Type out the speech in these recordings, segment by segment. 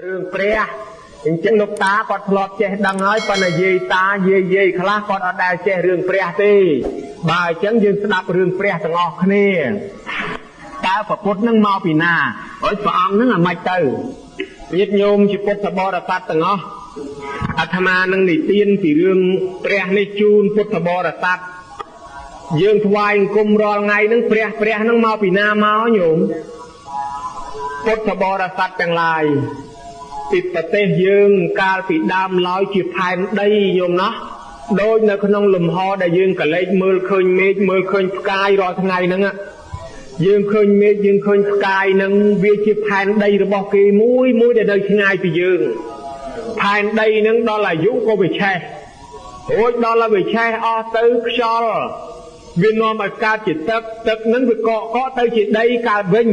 រឿងព្រះអញ្ចឹងលោកតាគាត់ធ្លាប់ចេះដឹងហើយប៉ុន្តែយាយតាយាយខ្លះគាត់អត់ដែលចេះរឿងព្រះទេបើអញ្ចឹងយើងស្ដាប់រឿងព្រះទាំងអស់គ្នាតើព្រះពុទ្ធនឹងមកពីណាហើយព្រះអង្គនឹងអាម៉េចទៅញាតិញោមជាពុទ្ធបរិស័ទទាំងអស់អាត្មានឹងនិទានពីរឿងព្រះនេះជូនពុទ្ធបរិស័ទយើងថ្វាយអង្គមរាល់ថ្ងៃនឹងព្រះនឹងមកពីណាមកញោមពុទ្ធបរិស័ទទាំងឡាយពីប្រទេសយើងកាលពីដើមឡើយជាផែនដីញោមណោះដូចនៅក្នុងលំហដែលយើងកលេចមើលឃើញមេឃមើលឃើញផ្កាយរាល់ថ្ងៃហ្នឹងយើងឃើញមេឃយើងឃើញផ្កាយហ្នឹងវាជាផែនដីរបស់គេមួយដែលនៅឆ្ងាយពីយើងផែនដីហ្នឹងដល់អាយុក៏វាឆេះរួចដល់ឲ្យវាឆេះអស់ទៅខ្យល់វានាំឲ្យកើតជាទឹកហ្នឹងវាកកទៅជាដីកើតវិញ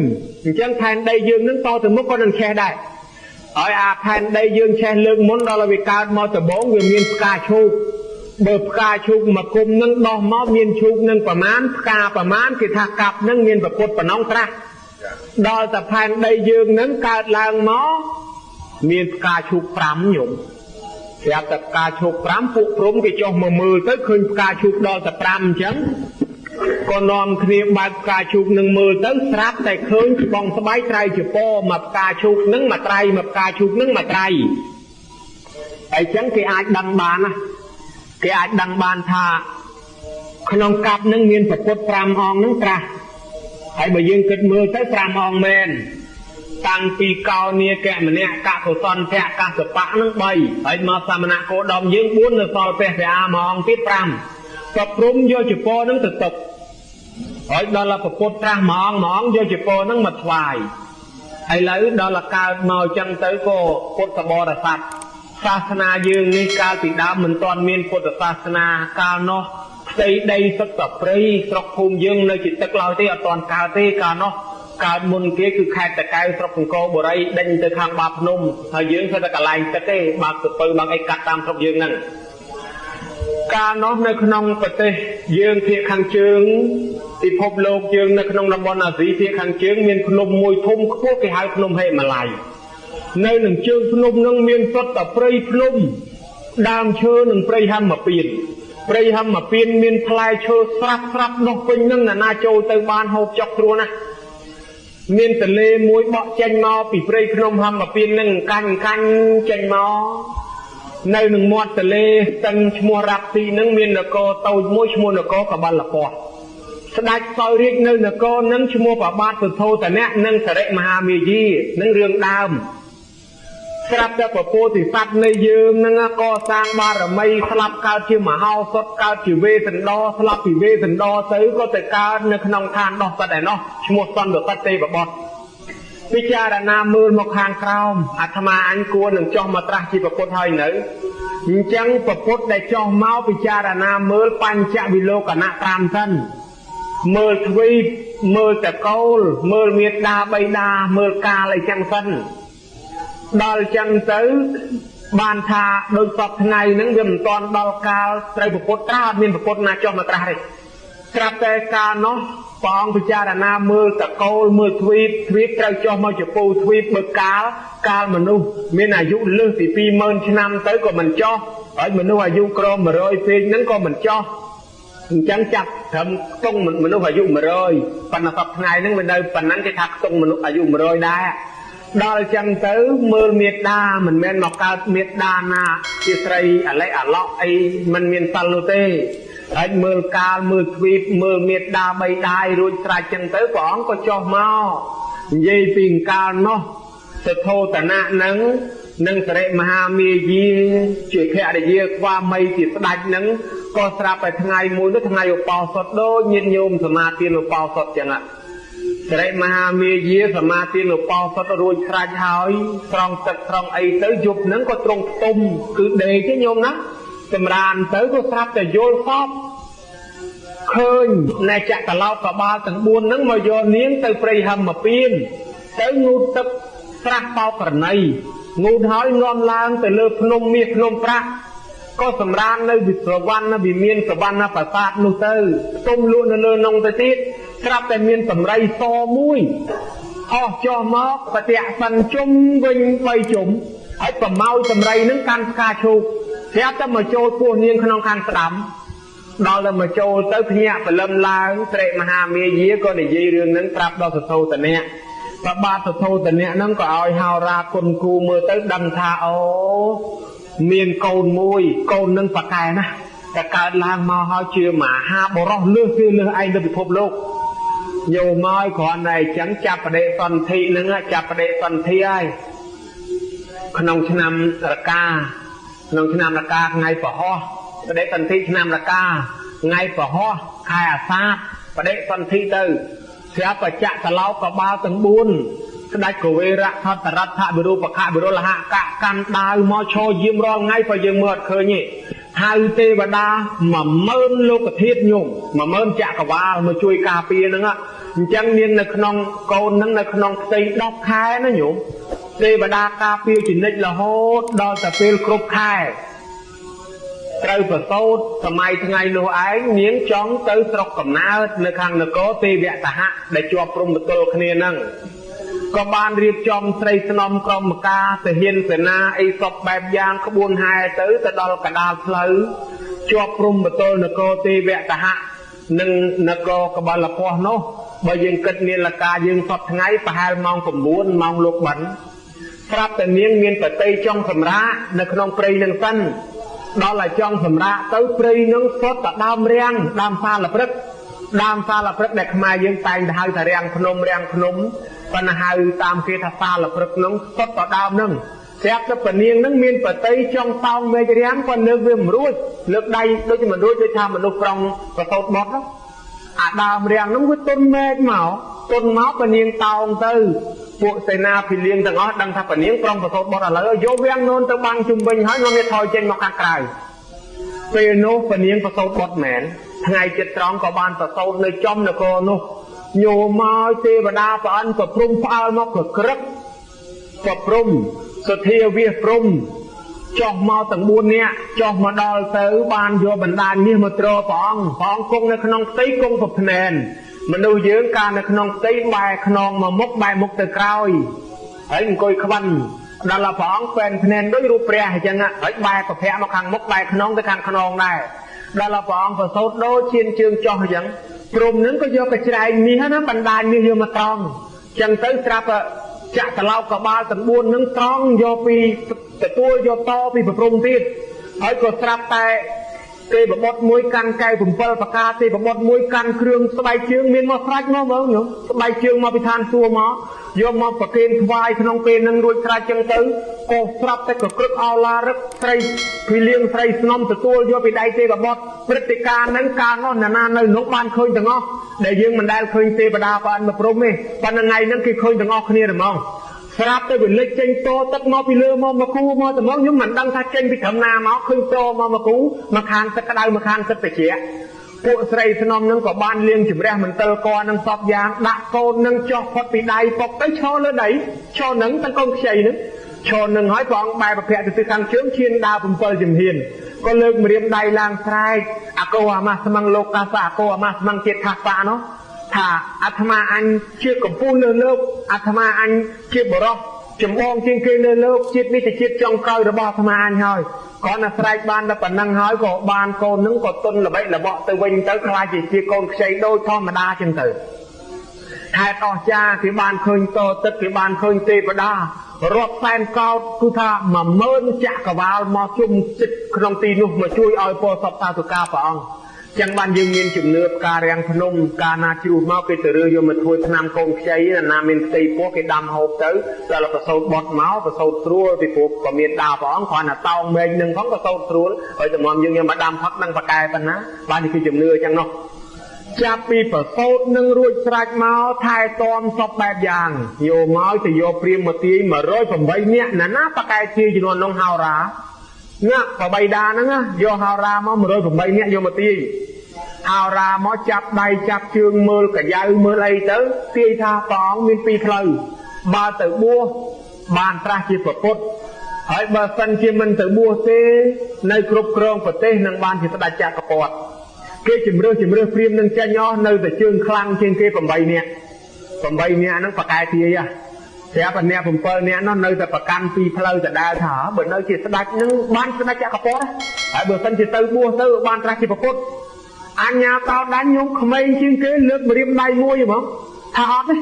អញ្ចឹងផែនដីយើងហ្នឹងតទៅមុខក៏នឹងឆេះដែរហើយអាផែនដីយើងឆេះលើកមុនដល់ឲ្យវាកើតមកដំបូងវាមានផ្កាឈូកបើផ្កាឈូកមកគុំនឹងដោះមកមានឈូកនឹងប្រមាណផ្កាប្រមាណគេថាកាប់នឹងមានប្រពុតប៉ុណ្ណឹងត្រាស់ដល់តែផែនដីយើងនឹងកើតឡើងមកមានផ្កាឈូក5ញោមប្រាប់តែផ្កាឈូក5ពួកព្រំគេចុះមកមើលទៅឃើញផ្កាឈូកដល់តែ5អញ្ចឹងក៏នាំគ្នាបើកផ្កាឈូកនឹងមើលទៅស្រាប់តែឃើញច្បងស្បៃត្រៃចពោមកផ្កាឈូកនឹងមកត្រៃមកផ្កាឈូកនឹងមកត្រៃអញ្ចឹងគេអាចដឹងបានណាគេអាចដឹងបានថាក្នុងកាប់នឹងមានប្រពុត5អង្គនឹងត្រាស់ហើយបើយើងគិតមើលទៅ5អង្គមែនតាំងពីកោនីកៈម្នាក់កកុសនភៈកសបៈនឹង3ហើយមកសមណៈគោដមយើង4នៅសល់ព្រះអាមួយអង្គទៀត5ក៏ព្រំយកចពោនឹងទៅទុកហើយដល់ប្រពុតត្រាស់មួយអង្គយកចពោនឹងមកថ្វាយឥឡូវដល់កើតមកចឹងទៅក៏ពុទ្ធបរិស័ទសាសនាយើងនេះកាលពីដើមមិនទាន់មានពុទ្ធសាសនាកាលនោះផ្ទៃដីទឹកតព្រៃស្រុកភូមិយើងនៅជាទឹកឡើយទេអត់ទាន់កើតទេកាលនោះកើតមុនគេគឺខេត្តតាកែវស្រុកអង្គរបូរីដេញទៅខាងបាភ្នំហើយយើងធ្វើតែកន្លែងទឹកទេបើកទៅបើអីកាត់តាមស្រុកយើងហ្នឹងកាលនោះនៅក្នុងប្រទេសយើងភាគខាងជើងពិភពលោកយើងនៅក្នុងតំបន់អាស៊ីភាគខាងជើងមានភ្នំមួយធំខ្ពស់គេហៅភ្នំហេម៉ាឡ័យនៅនឹងជើងភ្នំនឹងមានសុទ្ធតែព្រៃភ្នំដើមឈើនិងព្រៃហម្មពៀនព្រៃហម្មពៀនមានផ្លែឈើស្រាប់នោះពេញនឹងណាចូលទៅបានហូបចុកត្រួសណាមានទន្លេមួយបក់ចេញមកពីព្រៃភ្នំហម្មពៀននឹងកាញ់ចេញមកនៅនឹងមាត់ទន្លេស្ទឹងឈ្មោះរ៉ាប់ទីនឹងមាននគរតូចមួយឈ្មោះនគរកបលពស្ស្ដេចសោយរាជនៅនគរនឹងឈ្មោះប្របាទសុធោទនៈនិងសរិមហាមាយានឹងរឿងដើមស្រាប់តែពពោធិសត្វនៃយើងនឹងកសាងបារមីស្លាប់កើតជាមហោសថកើតជាវេសន្តរស្លាប់ពីវេសន្តរទៅក៏ទៅកើតនៅក្នុងឋានដោះសត្វឯណោះឈ្មោះសន្តិសត្វទេវបុត្រពិចារណាមើលមកខាងក្រោមអាត្មាអញគួរនឹងចោះមកត្រាស់ជាពុទ្ធហើយនៅអញ្ចឹងពុទ្ធដែលចោះមកពិចារណាមើលបញ្ចវិលោកណៈ5សិនមើលទ្វីបមើលតកូលមើលមេដាបៃតាមើលកាលអីចឹងសិនដល់ចឹងទៅបានថាដោយសពថ្ងៃហ្នឹងវាមិនទាន់ដល់កាលត្រូវពុទ្ធត្រាស់អត់មានពុទ្ធណាចុះមកត្រាស់ទេស្រាប់តែកាលនោះព្រះអង្គពិចារណាមើលតកូលមើលទ្វីបត្រូវចុះមកចំពោះទ្វីបបើកាលមនុស្សមានអាយុលើសពី 20000 ឆ្នាំទៅក៏មិនចុះហើយមនុស្សអាយុក្រោម100ពេកហ្នឹងក៏មិនចុះអញ្ចឹងចាប់ត្រឹមខ្ទង់មនុស្សអាយុ100ប៉ុន្តែសពថ្ងៃហ្នឹងវានៅប៉ុណ្ណឹងគេថាខ្ទង់មនុស្សអាយុ100ដែរដល់ចឹងទៅមើលមេដាមិនមែនមកកើតមេដាណាជាស្រីអាឡេអាឡក់អីមិនមានសិលនោះទេហើយមើលកាលមើលទ្វីបមើលមេដាបីដាយរួចស្រេចចឹងទៅព្រះអង្គក៏ចុះមកនិយាយពីកាលនោះសទ្ធោតនៈនឹងសរិមហាមាយាជាភរិយាស្វាមីជាស្ដេចនឹងក៏ស្រាប់តែថ្ងៃមួយនោះថ្ងៃឧបោសថដូចញាតិញោមសមាទានឧបោសថចឹងសរិមហាមាយាសមាទានឧបោសថរួចស្រេចហើយត្រង់ទឹកត្រង់អីទៅយប់ហ្នឹងក៏ត្រង់ផ្ទុំគឺដេកទេញោមណាសម្រានទៅក៏ស្រាប់តែយល់សពឃើញណែចក្រឡោកកបាលទាំង4ហ្នឹងមកយកនាងទៅព្រៃហម្មពៀនទៅងូតទឹកស្រះបោករណីងូតហើយនាំឡើងទៅលើភ្នំមាសភ្នំប្រាក់ក៏សម្រាននៅវិស្រវណ្ណវិមានសវណ្ណប្រាសាទនោះទៅផ្ទុំលក់នៅលើនងទៅទៀតស្រាប់តែមានសម្រីសមួយហ អស់ចុះមកប្រតិសិនជុំវិញ3ជុំហើយប្រម៉ោយតម្រៃនឹងកាន់ផ្កាឈូកស្រាប់តែមកចូលពោះនាងក្នុងខាងស្ដាំដល់ទៅមកចូលទៅភ្ញាក់ព្រលឹមឡើងត្រេកមហាមាយាក៏និយាយរឿងហ្នឹងប្រាប់ដល់សធោតនៈប្របាទសធោតនៈហ្នឹងក៏ឲ្យហោរាគុណគូមើលទៅដឹងថាអូមានកូនមួយកូននឹងប្រកែណាតែកើតឡើងមកហើយជាមហាបរោះលឺគេលឺឯងទៅពិភពលោកញោមមកគ្រាន់តែអញ្ចឹងចាប់បដិសន្ធិហ្នឹងចាប់បដិសន្ធិហើយក្នុងឆ្នាំរកាថ្ងៃពហោះបដិសន្ធិឆ្នាំរកាថ្ងៃពហោះខែអាសាឍបដិសន្ធិទៅស្រាប់បច្ចៈកឡោកបាលទាំង4ស្ដេចកវេរៈថតរដ្ឋវិរូបខវិរុលហកកម្មដាវមកឈរយាមរាល់ថ្ងៃបើយើងមើលអត់ឃើញទេហៅទេវតា10000លោកធាតុញោម10000ចក្រវាលមកជួយការពារហ្នឹងអញ្ចឹងមាននៅក្នុងកូនហ្នឹងនៅក្នុងផ្ទៃ10ខែណាញោមទេវតាការពារជានិច្ចរហូតដល់តែពេលគ្រប់ខែត្រូវប្រសូតសម័យថ្ងៃនោះឯងនាងចង់ទៅស្រុកកំណើតនៅខាងនគរទេវតហៈដែលជាប់ព្រំប្រទល់គ្នាហ្នឹងក៏បានរៀបចំស្រីស្នំក្រុមការទាហានសេនាអីសពបែបយ៉ាងក្បួនហែទៅដល់កដាលផ្លូវជាប់ព្រំប្រទល់នគរទេវតហៈនិងនគរកបលពស់នោះបើយើងគិតនាឡិកាយើងសពថ្ងៃប្រហែលម៉ោង9ម៉ោងលោកបិណ្ឌប្រាប់តែនាងមានបតីចង់សម្រាកនៅក្នុងព្រៃនឹងសិនដល់ឲ្យចង់សម្រាកទៅព្រៃនឹងសុទ្ធតែដើមរាំងដើមសាលព្រឹកដែលខ្មែរយើងតែងទៅហៅថារាំងភ្នំប៉ុន្តែហៅតាមគេថាសាលព្រឹកនោះសុទ្ធតែដើមនឹងស្រាប់តែពនាងនឹងមានបតីចង់តោងមេឃរាំងក៏លើកវាមិនរួចលើកដៃដូចមិនរួចដូចថាមនុស្សប្រុងប្រសូតបត់អាដើមរាំងនោះវាទុនមេឃមកពនាងតោងទៅពួកសេនាភិលៀងទាំងអស់ដឹងថាពនាងប្រុងប្រសូតបត់ឥឡូវយកវាំងនូនទៅបាំងជុំវិញហើយនាំវាថយចេញមកខាងក្រៅពេលនោះពនាងប្រសូតបត់មែនថ្ងៃចិត្តត្រង់ក៏បានប្រសូតនៅចំនគរនោះញោមមកទេវតាព្រះអង្គប្រព្រំផ្អើលមកក្រឹកប្រព្រំសទ្ធាវាព្រំចុះមកទាំង4នាក់ចុះមកដល់ទៅបានយកបណ្ដាញនេះមកទ្រព្រះអង្គគង់នៅក្នុងផ្ទៃគង់ប្រភ្នែនមនុស្សយើងកាលនៅក្នុងផ្ទៃបែរខ្នងមកមុខបែរមុខទៅក្រោយហើយអង្គុយក្បិនដល់ព្រះអង្គពេនភ្នែនដូចរូបព្រះអញ្ចឹងហើយបែរប្រភៈមកខាងមុខបែរខ្នងទៅខាងខ្នងដែរដល់ព្រះអង្គប្រសូតដូចឈានជើងចុះអញ្ចឹងព្រំនឹងក៏យកកច្រែងនេះណាបណ្ដាញនេះយកមកត្រង់អញ្ចឹងទៅស្រាប់ចក្រឡោកកបាលទាំង4នឹងត្រង់យកពីទទួលយកតពីព្រំទៀតហើយក៏ស្រាប់តែទេវបុត្រមួយកាន់កែវ7ប្រការទេវបុត្រមួយកាន់គ្រឿងស្បែកជើងមានមកស្រាច់មកមើលញោមស្បែកជើងមកពីឋានសួគ៌មកយកមកប្រគេនថ្វាយក្នុងពេលនឹងរួចស្រេចចឹងទៅក៏ស្រាប់តែក៏ក្រឹកអោឡារឹកស្រីភិលៀងស្រីស្នំទទួលយកពីដៃទេវបុត្រព្រឹត្តិការណ៍ហ្នឹងកាលនោះណានៅនោះបានឃើញទាំងអស់ដែលយើងមិនដែលឃើញទេវតាបានមកព្រមទេប៉ុន្តែថ្ងៃហ្នឹងគេឃើញទាំងអស់គ្នាហ្មងស្រាប់ទៅវាលេចចេញតទឹកមកពីលើមកគូមកត្មងខ្ញុំមិនដឹងថាចេញពីត្រឹមណាមកឃើញតមកគូមកខាងទឹកក្តៅមកខាងទឹកត្រជាក់ពួកស្រីស្នំនឹងក៏បានលៀងជំរះមន្ទិលកនឹងសពយ៉ាងដាក់កូននឹងចុះផុតពីដៃពុកទៅឈរលើដីឈរនឹងទាំងកូនខ្ចីនឹងឈរនឹងហើយព្រះអង្គបែរប្រភពទៅទិសខាងជើងឈានដើរ7ជំហានក៏លើកម្រាមដៃឡើងស្រែកអកោអាមាស្មងលោកកាសអកោអាមាស្មងជាតិថាសៈនោះថាអាត្មាអញជាកម្ពុជាលើលោកអាត្មាអញជាបរោះចម្បងជាងគេលើលោកជាតិនេះជាជាតិចុងក្រោយរបស់អាត្មាអញហើយគ្រាន់តែស្រែកបានតែប៉ុណ្ណឹងហើយក៏បានកូននឹងក៏ទុនល្បីល្បក់ទៅវិញទៅខ្លាចជាកូនខ្ចីដូចធម្មតាចឹងទៅហេតុអស្ចារ្យគេបានឃើញតទឹកគេបានឃើញទេវតារាប់សែនកោដគឺថា10000ចក្រវាលមកជុំចិត្តក្នុងទីនោះមកជួយឲ្យពោសពតាសុខាព្រះអង្គចឹងបានយើងមានជំនឿផ្ការាំងភ្នំកាលណាជ្រុះមកគេទៅរើយកមកធ្វើឆ្នាំកូនខ្ចីណាមានផ្ទៃពោះគេដាំហូបទៅដល់ប្រសូតបត់មកប្រសូតស្រួលពីព្រោះក៏មានដាព្រះអង្គគ្រាន់តែតោងមែងនឹងផងប្រសូតស្រួលហើយតម្រាំយើងយកមកដាំផឹកនឹងបកែប៉ុណ្ណាបាននេះគឺជំនឿចឹងនោះចាប់ពីប្រសូតនឹងរួចស្រេចមកថែទាំសពបែបយ៉ាងយកមកទៅយកព្រាមមកទាយ108នាក់ណាបកែទាយចំនួននោះហោរាណាប្របីដាហ្នឹងយកហោរាមក108នាក់យកមកទាយហោរាមកចាប់ដៃចាប់ជើងមើលកាយ៉ៅមើលអីទៅទាយថាព្រះអង្គមាន2ផ្លូវបើទៅបួសបានត្រាស់ជាប្រពុតហើយបើសិនជាមិនទៅបួសទេនៅគ្រប់គ្រងប្រទេសនឹងបានជាស្ដេចចក្រពត្តិគេជំរឿសព្រាមនឹងចាញ់អស់នៅតែជើងខ្លាំងជាងគេ8នាក់ 8 នាក់ហ្នឹងប្រកែកទាយប្រាប់អ្នក7នាក់នោះនៅតែប្រកាន់ពីផ្លូវដដែលថាបើនៅជាស្ដេចហ្នឹងបានស្ដេចចក្រពតហើយបើសិនជាទៅបួសទៅបានត្រាស់ជាប្រពុតអញ្ញាតោដាញ់ញោមក្មេងជាងគេលើកម្រាមដៃមួយហ្មងថាអត់ទេ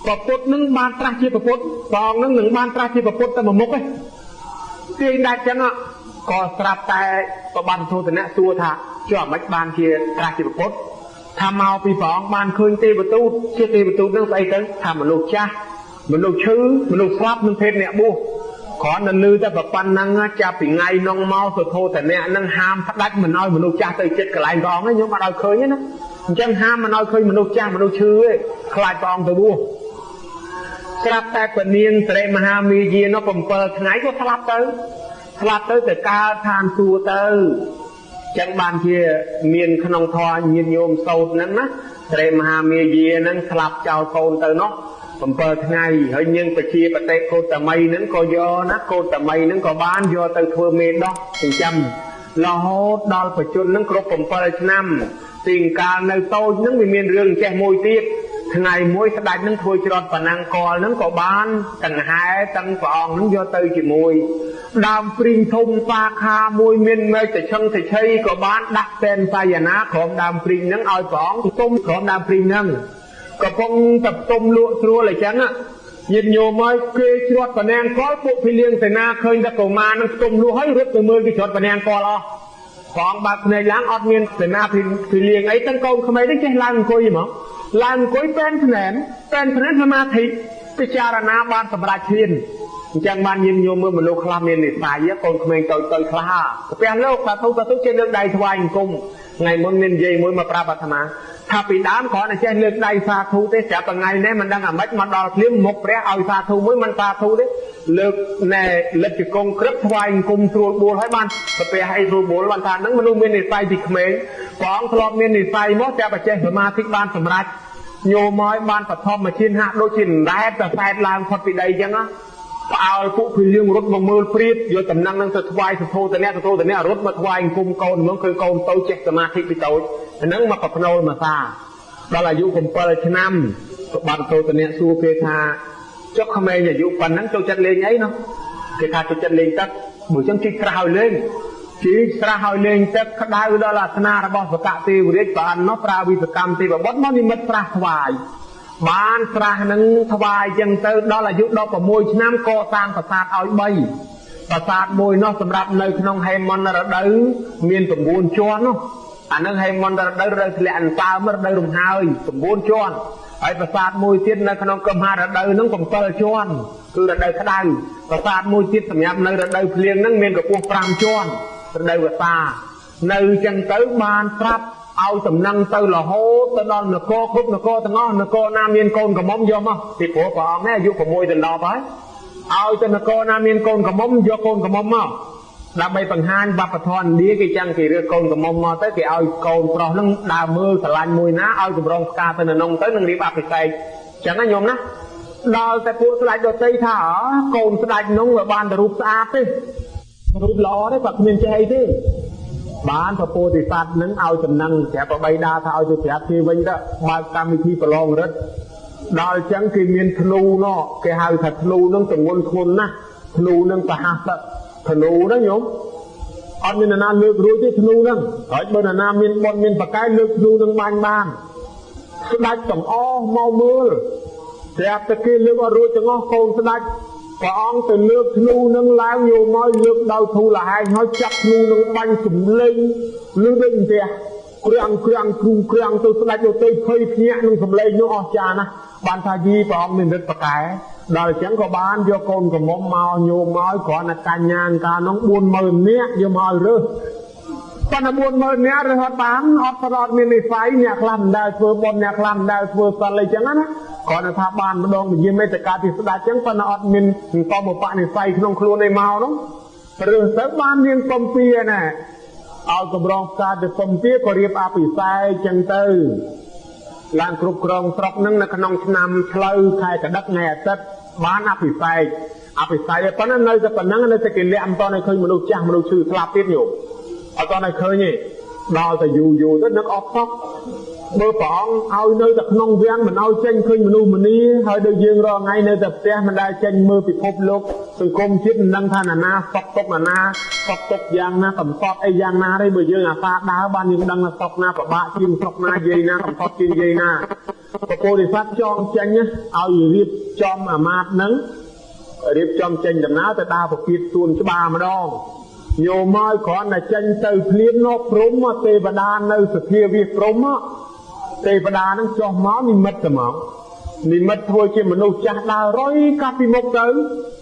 ប្រពុតនឹងបានត្រាស់ជាប្រពុតបងនឹងបានត្រាស់ជាប្រពុតទៅមុខទេទាយដាច់ចឹងក៏ស្រាប់តែប្របានធូតនៈសួរថាជាអ្មិនបានជាត្រាស់ជាប្រពុតថាមកពីព្រះអង្គបានឃើញទេវទូតជាទេវទូតនឹងស្អីទៅថាមនុស្សចាស់មនុស្សឈឺមនុស្សស្លាប់នឹងភេទអ្នកបួសគ្រាន់តែលឺតែប៉ុណ្ណឹងចាប់ពីថ្ងៃនងមកសុធោតនៈនឹងហាមផ្ដាច់មិនឲ្យមនុស្សចាស់ទៅចិត្តកន្លែងព្រះអង្គហ្នឹងខ្ញុំអត់ឲ្យឃើញទេណាអញ្ចឹងហាមមិនឲ្យឃើញមនុស្សចាស់មនុស្សឈឺទេខ្លាចព្រះអង្គទៅបួសស្រាប់តែពនាងសិរិមហាមាយានោះ7ថ្ងៃក៏ស្លាប់ទៅទៅកើតឋានសួគ៌ទៅចឹងបានជាមានក្នុងធម៌ញាតិញោមសោតហ្នឹងណាសិរិមហាមាយាហ្នឹងស្លាប់ចោលកូនទៅនោះ7ថ្ងៃហើយនាងពជាបតិកោតមីហ្នឹងក៏យកណាកោតមីហ្នឹងក៏បានយកទៅធ្វើមេដោះចិញ្ចឹមរហូតដល់បច្ចុប្បន្នហ្នឹងគ្រប់7ឆ្នាំទីកាលនៅតូចហ្នឹងវាមានរឿងចេះមួយទៀតថ្ងៃមួយស្ដេចនឹងធ្វើច្រត់ប៉ណាំងកលនឹងក៏បានទាំងហែទាំងព្រះអង្គនឹងយកទៅជាមួយដើមព្រីងធំសាខាមួយមានមេឃតឆឹងតឆៃក៏បានដាក់តែនសាយនាក្រុមដើមព្រីងនឹងឲ្យព្រះអង្គទុំក្រុមដើមព្រីងនឹងកំពុងតែទុំលក់ស្រួលអញ្ចឹងញាតិញោមមកគេច្រត់ប៉ណាំងកលពួកភីលៀងសេនាឃើញតែកុមារនឹងទុំលក់ហើយរត់ទៅមើលគេច្រត់ប៉ណាំងកលអស់ព្រះអង្គបើកភ្នែកឡើងអត់មានសេនាភីលៀងអីទាំងកូនក្មេងនេះចេះឡើងអង្គុយហ្មងឡើងអង្គុយពេនភ្នែនសមាធិពិចារណាបានសម្រេចធានអញ្ចឹងបានញាតិញោមមើលមនុស្សខ្លះមាននិស្ស័យកូនក្មេងតូចខ្លះព្រះលោកសាធុចេះលើកដៃថ្វាយអង្គមថ្ងៃមុនមាននិយាយមួយមកប្រាប់អាត្មាថាពីដើមគ្រាន់តែចេះលើកដៃសាធុទេស្រាប់តែថ្ងៃនេះមិនដឹងអាម៉េចមកដល់ភ្លាមមុខព្រះឲ្យសាធុមួយមិនសាធុទេលើកណែលិទ្ធកងក្រឹបថ្វាយអង្គមស្រួលបួលហើយបានព្រះឲ្យស្រួលបួលបានថាហ្នឹងមនុស្សមាននិស្ស័យពីក្មេងព្រះអង្គធ្លាប់មាននិស្ស័យមកតែបច្ចេកសមាធិបានសម្រេចញោមមកបានបឋមឈានហាក់ដូចជារ៉ែតតែខ្សែឡើងផុតពីដីអញ្ចឹងណាផ្អើលពួកភីលៀងរត់មកមើលព្រាតយកតំណែងនឹងទៅថ្វាយសធោតនៈរត់មកថ្វាយអង្គមកូនហ្មងឃើញកូនតូចចេះសមាធិពីតូចហ្នឹងមកប្រភ្នូលមកសាដល់អាយុ7ឆ្នាំបាត់សធោតនៈសួរគេថាចុះក្មេងអាយុប៉ុណ្ណឹងចូលចិត្តលេងអីនោះគេថាចូលចិត្តលេងទឹកបើអញ្ចឹងជីកស្រះឲ្យលេងជីកស្រះឲ្យលេងទឹកក្តៅដល់អាសនារបស់សកទេវរាជបាននោះប្រើវិសកម្មទេវបុត្រមកនិមិត្តស្រះថ្វាយបានស្រះនឹងថ្វាយចឹងទៅដល់អាយុ16ឆ្នាំកសាងប្រាសាទឲ្យ3ប្រាសាទមួយនោះសម្រាប់នៅក្នុងហេមន្តរដូវមាន9ជាន់នោះអានឹងហេមន្តរដូវធ្លាក់អន្សើមរដូវរំហើយ9ជាន់ហើយប្រាសាទមួយទៀតនៅក្នុងកុម្ភរដូវនឹង7ជាន់គឺរដូវក្តៅប្រាសាទមួយទៀតសម្រាប់នៅរដូវភ្លៀងនឹងមានកម្ពស់5ជាន់រដូវវស្សានៅចឹងទៅបានប្រាប់ឲ្យតំណែងទៅរហូតទៅដល់នគរគ្រប់នគរទាំងអស់នគរណាមានកូនកំមុំយកមកពីព្រោះព្រះអង្គនេះអាយុ6ទៅ10ហើយឲ្យទៅនគរណាមានកូនកំមុំយកកូនកំមុំមកដើម្បីបង្ហាញវប្បធម៌ឥណ្ឌាគេចឹងគេរើសកូនកំមុំមកទៅគេឲ្យកូនប្រុសនឹងដើរមើលស្រឡាញ់មួយណាឲ្យកម្រងផ្កាទៅនៅក្នុងទៅនឹងរៀបអភិសេកចឹងណាញោមណាដល់តែពួកស្ដេចដទៃថាកូនស្ដេចនោះវាបានតែរូបស្អាតទេរូបល្អទេគាត់គ្មានចេះអីទេបានពពោធិសត្វនឹងឲ្យតំណែងប្រាប់បបីដាថាឲ្យទៅប្រាប់គេវិញទៅបើកកម្មវិធីប្រឡងរិទ្ធដល់ចឹងគេមានធ្នូនោះគេហៅថាធ្នូនឹងទម្ងន់ធ្ងន់ណាស់ធ្នូនឹងប្រហាសធ្នូហ្នឹងញោមអត់មាននរណាលើករួចទេធ្នូហ្នឹងហើយបើនរណាមានបុណ្យមានបកាយលើកធ្នូនឹងបានស្ដេចទាំងអស់មកមើលប្រាប់តែគេលើកអត់រួចទាំងអស់កូនស្ដេចព្រះអង្គទៅលើកធ្នូនឹងឡើងយកមកលើកដោយធូលហែងហើយចាប់ធ្នូនឹងបាញ់សម្លេងលឺដូចផ្ទះគ្រាំងគ្រាំងទៅស្ដេចទៅភ័យភ្ញាក់នឹងសម្លេងនោះអស្ចារ្យណាស់បានថាយីព្រះអង្គមានឫទ្ធិប្រកែដល់អញ្ចឹងក៏បានយកកូនកំមុំមកញោមមកគ្រាន់តែកញ្ញាកាលនោះ40000នាក់យកមកឲ្យរើសប៉ុន្តែ40000នាក់រើសអត់បានអត់ប្រអត់មាននិស្ស័យអ្នកខ្លះមិនដែលធ្វើបុណ្យអ្នកខ្លះមិនដែលធ្វើសិលអីចឹងណាគ្រាន់តែថាបានម្ដងវិញ្ញាមេតកាពីស្ដេចចឹងប៉ុន្តែអត់មានកំបនិស្ស័យក្នុងខ្លួនឯមកនោះរើសទៅបានមានកំពីណាឲ្យកម្រងផ្កាទៅកំពីក៏រៀបអភិសេកចឹងទៅឡើងគ្រប់គ្រងស្រុកនឹងនៅក្នុងឆ្នាំផ្លូវខែកដឹកថ្ងៃអាទិត្យបានអភិសេកប៉ុន្តែនៅតែប៉ុណ្ណឹងនៅតែគេលាក់មិនតឲ្យឃើញមនុស្សចាស់មនុស្សឈឺស្លាប់ទៀតញោមអត់តឲ្យឃើញទេដល់តែយូរទៅនឹកអត់សោះ បើព្រះអង្គឲ្យនៅតែក្នុងវាំងមិនឲ្យចេញឃើញមនុស្សម្នាហើយដូចយើងរាល់ថ្ងៃនៅតែផ្ទះមិនដែលចេញមើលពិភពលោកសង្គមជាតិមិនដឹងថាណាសក់ទុកណាសក់ទុកយ៉ាងណាកំសត់អីយ៉ាងណាទេបើយើងអាសាដើរបានយើងដឹងថាសក់ណាពិបាកជាងស្រុកណាយាយណាកំសត់ជាងយាយណាពពោធិសត្វចងចេញឲ្យរៀបចំអាមាត្យហ្នឹងរៀបចំចេញដំណើរទៅដើរប្រគៀតសួនច្បារម្ដងញោមមកគ្រាន់តែចេញទៅភ្លាមនោះព្រំទេវតានៅសភាវាព្រំទេវតានឹងចុះមកនិមិត្តតែមកនិមិត្តធ្វើជាមនុស្សចាស់ដើររុយកាត់ពីមុខទៅ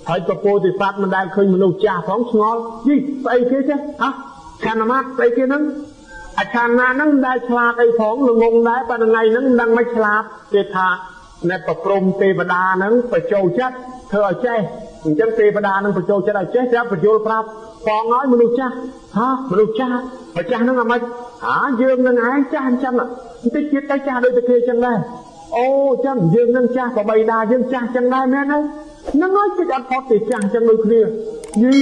ហើយពពោធិសត្វមិនដែលឃើញមនុស្សចាស់ផងឆ្ងល់យីស្អីគេចេះហ៎ឆានមាត់ស្អីគេហ្នឹងអាឆានណាហ្នឹងដែលឆ្លាតអីផងល្ងងដែរប៉ុន្តែថ្ងៃហ្នឹងមិនដឹងមិនឆ្លាតគេថាអ្នកប្រព្រំទេវតាហ្នឹងបញ្ចូលចិត្តធ្វើឲ្យចេះអញ្ចឹងទេវតានឹងបញ្ចូលចិត្តឲ្យចេះចាប់បញ្យល់ប្រាប់ផងឲ្យមនុស្សចាស់មនុស្សចាស់ម្ចាស់ហ្នឹងអាម៉េចយើងនឹងឯងចាស់អញ្ចឹងបន្តិចទៀតទៅចាស់ដូចតែគេអញ្ចឹងដែរអូអញ្ចឹងយើងនឹងចាស់ប្របីតាយើងចាស់អញ្ចឹងដែរមែនទេហ្នឹងហើយគេអត់ផុតទេចាស់អញ្ចឹងដូចគ្នាយី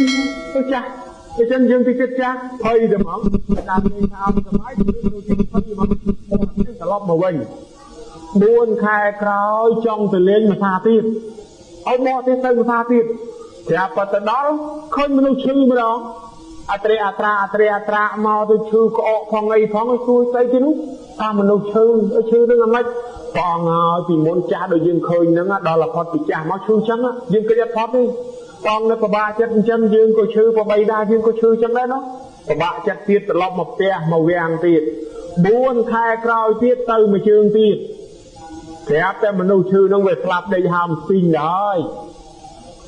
ទៅចាស់អញ្ចឹងយើងទីចិត្តចាស់ភ័យតែហ្មងតាមនេះថាអត់សម័យយើងទីចិត្តភ័យមកត្រឡប់មកវិញ4ខែក្រោយចង់ទៅលេងភាសាទៀតឲ្យមកទៀតទៅភាសាទៀតស្រាប់តែទៅដល់ឃើញមនុស្សឈឺម្ដងអត្រាមកទៅឈឺក្អកផងអីផងសួយស្អីគេនោះថាមនុស្សឈឺនឹងអាម៉េចបងហើយពីមុនចាស់ដូចយើងឃើញហ្នឹងដល់ផុតពីចាស់មកឈឺអញ្ចឹងយើងគិតអត់ផុតទេបងនៅពិបាកចិត្តអញ្ចឹងយើងក៏ឈឺប្របីដែរយើងក៏ឈឺអញ្ចឹងដែរនោះពិបាកចិត្តទៀតត្រឡប់មកផ្ទះមកវាំងទៀត4ខែក្រោយទៀតទៅមួយជើងទៀតប្រាប់តែមនុស្សឈឺនឹងវាស្លាប់ដេកហើមស្ពីងដែរ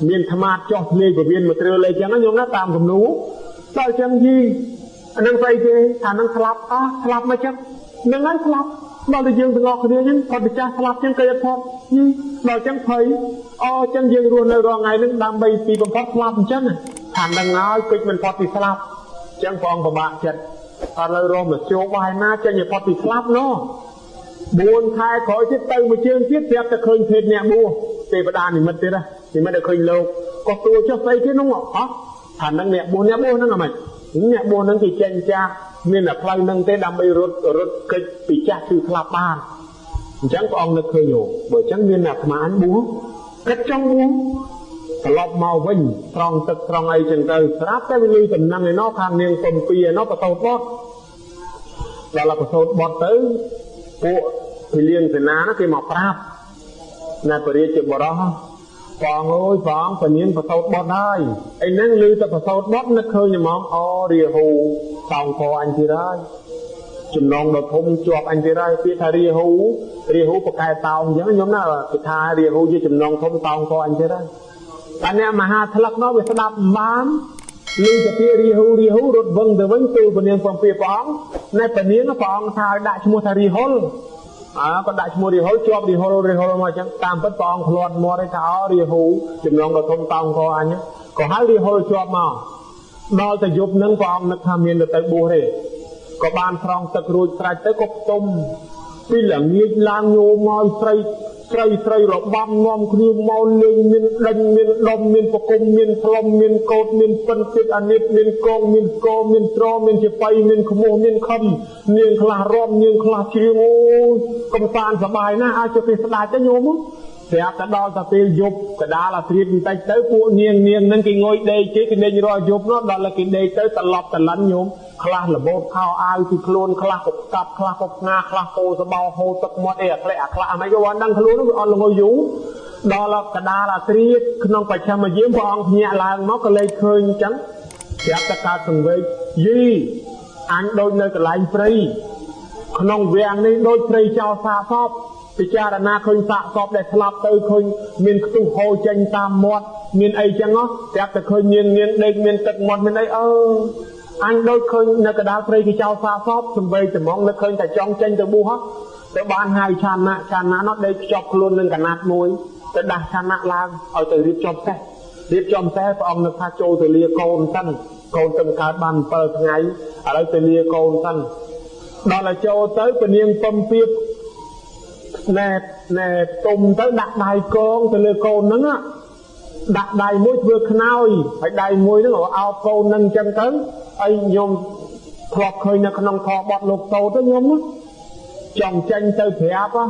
មានថ្មាតចោះលេខពវៀនមកត្រឹលអីចឹងណាញោមណាតាមគំនូដល់ចឹងយីអានឹងស្អីគេថានឹងស្លាប់ស្លាប់មកចឹងនឹងហើយស្លាប់ដល់តែយើងទាំងអស់គ្នាចឹងគាត់ទៅចាស់ស្លាប់ចឹងគេអត់ផុតយីដល់ចឹងភ័យចឹងយើងរស់នៅរាល់ថ្ងៃនឹងដើម្បីពីបំផុតស្លាប់អញ្ចឹងថានឹងហើយពេចមិនផុតពីស្លាប់ចឹងព្រះអង្គពិបាកចិត្តអត់នៅរស់មកជួបបាយណាចេញឲ្យផុតពីស្លាប់នោះ4ខែក្រោយទៀតទៅមួយជើងទៀតប្រាប់តែឃើញភេទអ្នកបួសទេវតានិមិត្តទៀតនិមិត្តឲ្យឃើញលោកក៏ទួចុះស្អីគេនោះថានឹងអ្នកបួសហ្នឹងអាម៉េចអ្នកបួសហ្នឹងគេចេញចាស់មានតែផ្លូវហ្នឹងទេដើម្បីរត់កិច្ចពីចាស់គឺស្លាប់បានអញ្ចឹងព្រះអង្គនឹកឃើញយោបើអញ្ចឹងមានអាត្មាអញបួសគិតចង់បួសត្រឡប់មកវិញត្រង់ទឹកត្រង់អីចឹងទៅស្រាប់តែវាលឺដំណឹងឯណោះខាងនាង7ឯណោះបតោតបត់ដល់បតោតបត់ទៅពួកពីលៀងសេនាគេមកប្រាប់ណែបរិយាជាបរោះបងអើយបងពនាងបតោតបត់ហើយអីហ្នឹងឮតែបតោតបត់នឹកឃើញហ្មងរាហូសោងកអញទៀតហើយចំណងដ៏ធំជាប់អញទៀតហើយពាក្យថារាហូប្រកែតោងអញ្ចឹងខ្ញុំណាគេថារាហូជាចំណងធំតោងកអញទៀតហើយតែអ្នកមហាថ្លឹកនោះវាស្ដាប់បានឮតែពាក្យរាហូរត់វឹងទៅវិញទូលពនាងព្រះអង្គណែពនាងព្រះអង្គថាឲ្យដាក់ឈ្មោះថារាហុលក៏ដាក់ឈ្មោះរាហុលជាប់រាហុលមកអញ្ចឹងតាមពិតព្រះអង្គឃ្លាត់មាត់ឲ្យថារាហូចំណងដ៏ធំតោងកអញក៏ហៅរាហុលជាប់មកដល់តែយប់ហ្នឹងព្រះអង្គនឹកថាមានទៅបួសទេក៏បានស្រង់ទឹករួចស្រេចទៅក៏ផ្ទុំពីល្ងាចឡើងញោមមកស្រីរបាំងំគ្នាមកលេងមានដេញមានដុំមានប្រគុំមានផ្លុំមានកោតមានពិនទឹកអានិតមានកងមានស្គរមានត្រមានជាបៃមានខ្មោះមានខំនាងខ្លះរំនាងខ្លះជ្រៀងអូយកំសាន្តសប្បាយណាស់អាចទៅពេលស្ដាច់ទៅញោមស្រាប់តែដល់តែពេលយប់កដាលអាត្រៀតបន្តិចទៅពួកនាងហ្នឹងគេងុយដេកគេដេញរាល់យប់នោះដល់គេដេកទៅត្រឡប់តលិនញោមខ្លះលបោតខោអាវពីខ្លួនខ្លះក៏កាប់ខ្លះក៏ស្ងាខ្លះពោសបោហូរទឹកមាត់អីអាខ្លះអាម៉េចក៏អត់ដឹងខ្លួននោះវាអត់ល្ងយយូរដល់កដាលអាត្រៀតក្នុងបច្ឆមយាមព្រះអង្គភ្ញាក់ឡើងមកក៏លេចឃើញអញ្ចឹងស្រាប់តែកើតសង្វេគយីអញដូចនៅកន្លែងព្រៃក្នុងវាំងនេះដូចព្រៃចោលសាកសពពិចារណាឃើញសាកសពដែលស្លាប់ទៅឃើញមានខ្ទុះហូរចេញតាមមាត់មានអីចឹងស្រាប់តែឃើញនាងដេកមានទឹកមាត់មានអីអញដូចឃើញនៅកណ្ដាលព្រៃគេចោលសាកសពសំបីត្មងនឹកឃើញតែចង់ចេញទៅបួសទៅបានហៅឆានណានោះដេកខ្ជាប់ខ្លួននឹងកណាត់មួយទៅដាស់ឆានណាឡើងឲ្យទៅរៀបចំសេះព្រះអង្គនឹកថាចូលទៅលាកូនសិនកូនទៅកើតបាន7ថ្ងៃឥឡូវទៅលាកូនសិនដល់តែចូលទៅពនាងពំពៀបណែទុំទៅដាក់ដៃកងទៅលើកូនហ្នឹងដាក់ដៃមួយធ្វើខ្នើយហើយដៃមួយហ្នឹងអោបកូនហ្នឹងអញ្ចឹងទៅហើយខ្ញុំធ្លាប់ឃើញនៅក្នុងខបត់លោកតូតទៅខ្ញុំ trong tranh từ phép á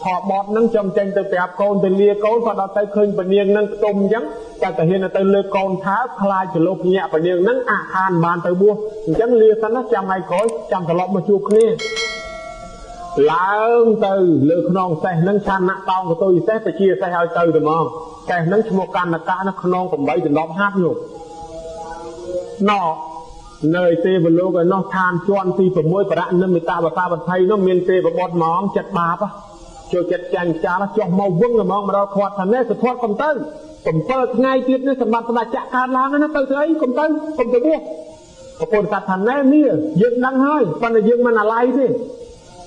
họ bọt nâng trong tranh từ phép con từ lia con và đó tới khơi phần niên nâng tôm trắng ta thể hiện là từ lừa con tháo khai từ lốp nhẹ phần niên nâng hàn bàn từ bua trắng lia sẵn nó trăm ngày khói trăm thằng lọp mà chuột kia láng từ lừa non xe nâng chăn nặng tao của tôi sẽ phải chia xe hai từ được không cái nâng một căn là cả nó non cũng bảy từ lọp hát nhiều nó nơi tê và lô nó than choan ti và môi và đạn nên người ta và ta và thấy nó miền tê và bọt móng chặt bạp á cho chặt chanh cha nó cho màu vững rồi mong mà đâu thoát thành đấy sẽ thoát cầm tới ngay tiếp đấy sầm bạc sầm bạc chặt can lá nó tới thấy cầm tới buông vàคนตัดthành đấy nia dựng đăng hơi phần là dựng mà là lay đi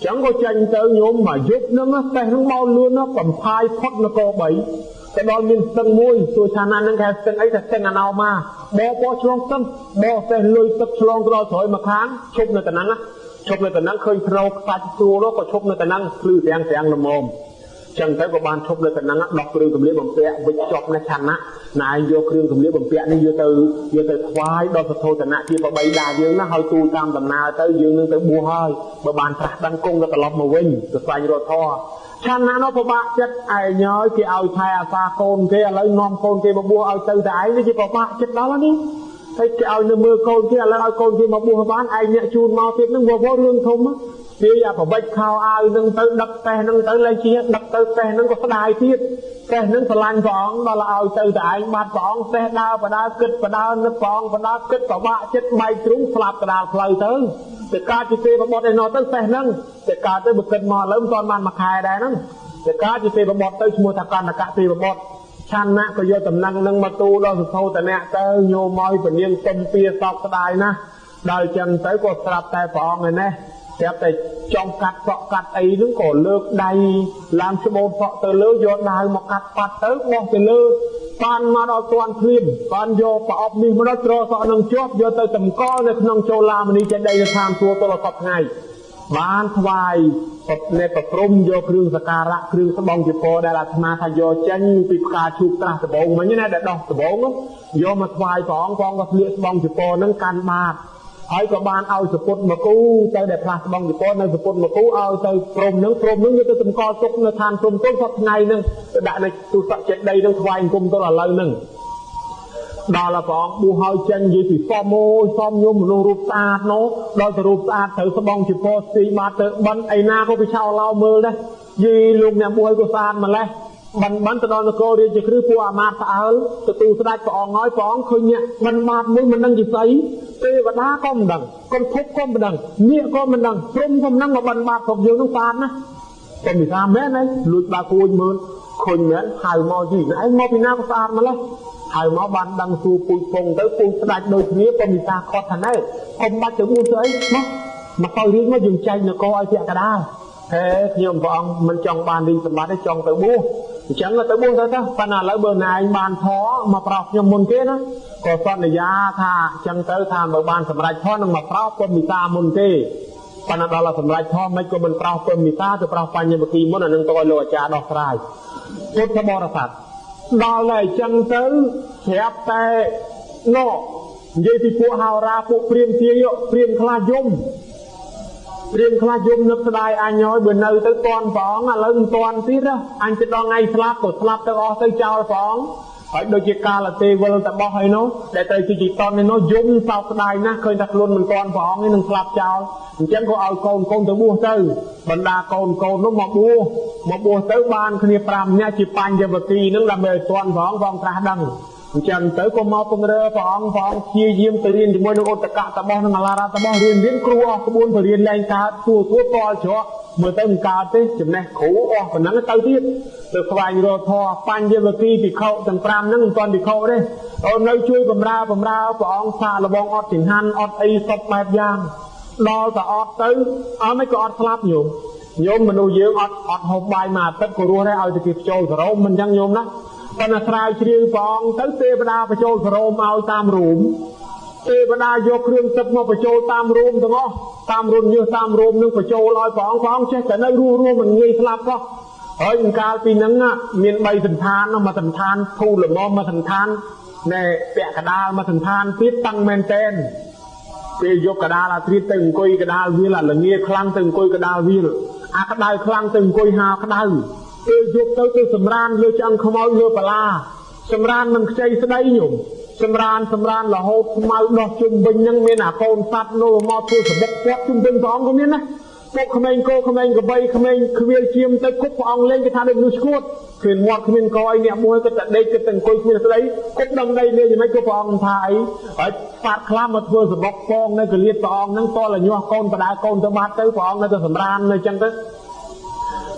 chẳng có chanh tới nhôm mà giúp nó tay nó mau luôn nó cầm phai thoát nó co bảy cái đó miền sân môi tôi chán ăn cái sân ấy là sân nào mà bò chlong sân bò xe lôi tập chlong cái đó thôi mà kháng chụp nơi tận năng á chụp nơi tận năng khơi trâu sạch tua đó có chụp nơi tận năng lư tiếng làm mồm chẳng thấy có bàn chụp nơi tận năng á đọc kêu cầm liếp bằng pẹ với chọc nơi chăn á này vô kêu cầm liếp bằng pẹ này vô từ khoai đó thôi tận năng chỉ có bảy đà dương nó hơi tu tam tầm nào tới dương nó tới bùa hơi mà bàn trạc đăng cung cái tờ lọc màu vinh từ xoay rồi thò chăn nó có bạc chất ai nhớ cái ao thay pha côn kia lấy ngon côn kia mà bua ao từ đại nó chỉ có bạc chất đó đi thấy cái ao mưa côn kia lấy ao côn kia mà bua bán ai nhẹ chun mau tiếp nó vô lương thùng á kia giờ phải bạch khao ao nâng tới đập xe nâng tới lên chia đập tới xe nâng có đài tiếp xe nâng phải lanh phỏng đó là ao từ đại bát phỏng xe đao và đao kích và đao nước phỏng và đao kích và bạc chất bay trúng flap cái đào phơi tớiแต่การจิตเตะบอดไอ้นอตั้งแต่นั่งแต่การได้บุกเกินมาเริ่มตอนมันมาขายได้นั่งแต่การจิตเตะบอดตั้งชั่วโมงตะการตะกะเตะบอดชันนะก็โยตำนังนั่งมาตูเราสุดโทแต่เนี่ยเตยโยมอยเป็นยังเต็มเปียสอกก็ได้นะได้จังเตยก็สลับแต่ฟองเลยนะแต่จองกัดเกาะกัดไอ้นึงก็เลิกได้ลามชั่วโมงเกาะเตยเลิกโยนได้มากัดปัดเตยมองเตยเลิกตอนมาเราตอนคลีมตอนโยปอบมีมันตรอสอนังจบโยเตยต่ำก้อนในขนมโจลามันนี่จะได้จะทำตัวตลอดไงบ้านทวายในประพรมโยเครื่องสการะเครื่องสบองจิโปได้ละธนาทโยเจนปิกาชุกตราสบองมันยังไงแต่ดอกสบองโยมาทวายของกองก็เลี้ยสบองจิโปนั่งการมาให้กับบ้านเอาสปุตมากู้เตยเด็ดพลาสบองจิโปในสปุตมากู้เอาเตยพรมนึงโยเตยต่ำก้อนจุกในทานพรมต้นสักไงนึงได้ในตุสักเจ็ดได้นึงทวายกุมตัวละเลยนึงđó là bọn bu hơi chân gì thì xóm môi xóm nhôm một rụp sạt nó đó là rụp sạt thử sắp bong chỉ po xì mà tự bắn ai na có bị sao lao mơ đấy gì luôn nhà bu hơi có sạt mà lấy bắn từ đó là cô đi chỉ cứ qua mà phá từ từ sẽ đại bọn nói bọn khơi nhẹ mình mạt mũi mình đang gì sấy tê và đá con mình đằng con thúc con mình đằng nhẹ con mình đằng rung con năng mà bắn mạt thuộc dương nó sạt á còn bị sao mét đấy lụt bà cô mơn khơi mét hài mò gì nãy mò bị na có sạt mà lấy hãy máu ban đăng su bụi phồng tới bụi sạch đôi phía con người ta khó thành đấy không bắt được mua sấy mà coi riêng nó dừng tranh là coi chuyện cả đa thế nhưng vọng mình chọn bàn đi tầm bát để chọn tới bu chẳng là tới bu thôi đó phần nào lấy bờ này anh bàn thó mà prop nhom môn kế đó có phần là giá thà chẳng tới tham bờ bàn sầm rạch thó nhưng mà prop con người ta môn kế phần nào đó là sầm rạch thó mấy con mình prop con người ta từ prop phần như một kỳ môn là nâng tôi lùa trà đỏ phai tốt cho bò là phạt đó là chân tới xếp tay nó vậy thì phụ hào ra phụ priêm khla dung nước đai anh nói bữa nay tới toàn phóng là lần toàn tiết đó anh sẽ đo ngay slap tới o tới chào phóng phải đôi chiếc ca là tê vơ ta bỏ hay nó để tới chỉ toàn này nó dung sau đai na khơi đặt luôn mình toàn phóng nên slap chào chẳng có ao con tới bua tới bận đa con nó mà bua tới ban khi pram nha chỉ pan cho vật kỳ nó làm về toàn phóng vòng tra đằng chẳng tới có mau con rơ phóng chia diêm từ riêng thì mỗi nó ôn tất cả ta bao nó là ra ta bao riêng biến cua có buôn phải riêng lên cá tua to cho mới tới cá thế chừng này khổ còn nắng tới tiết từ vài rồi thò pan cho vật kỳ thì khâu thằng pram nó toàn bị khâu đấy nơi chui bầm ra phóng xa là bong ọt chỉnh han ọt ấy sập bẹp giang đó là ọt tới mấy cái ọt slap nhôm mình nuôi dưỡng ọt hộp bài mà tất của rùa đấy ao thì kịp trôi rồi mình chẳng nhôm đó còn là sai riêng phóng tới tê bà đa phải trôi rồi ao tam rùm tê bà đa vô khương tập mà phải trôi tam rùm đúng không tam rùm như tam rùm nhưng phải trôi lòi phóng chết cả nơi rùa mình nghi slap đó ở những cao tí nắng miền bay thần than mà thần than thu là ngon mà thần than nè bẹ cả đa mà thần than tiết tăng men tên bây giờ cả đa là tiết từng coi cả đa vi là nghe khăng từng coi cả đa vi ក្តៅខ្លាំងទៅអង្គុយហាក្តៅពេលយប់ទៅសម្រានលើឆ្អឹងខ្មោចលើបលាសម្រានមិនខ្ចីស្ដីញោមសម្រានរហូតខ្មៅដោះជុំវិញនឹងមានអាកូនសัตว์នោះមកធ្វើសបុកគាត់ជុំវិញព្រះអង្គក៏មានណាពុកក្មេងគោក្មេងកបីក្មេងខ្វៀលជាមទៅគប់ព្រះអង្គលេងគេថាដូចមនុស្សឈួតគ្មានមាត់គ្មានកអីអ្នកមួយក៏តែដេកគិតតែអង្គុយគ្មានស្ដីគប់ដំដីលេងយ៉ាងម៉េចក៏ព្រះអង្គថាអីហើយស្វាតខ្លះមកធ្វើសបុកពងនៅកលៀតព្រះអង្គហ្នឹងតលញាស់កូនបដាកូនទៅបាត់ទៅព្រះអង្គនៅតែសម្រាននៅចឹងទៅ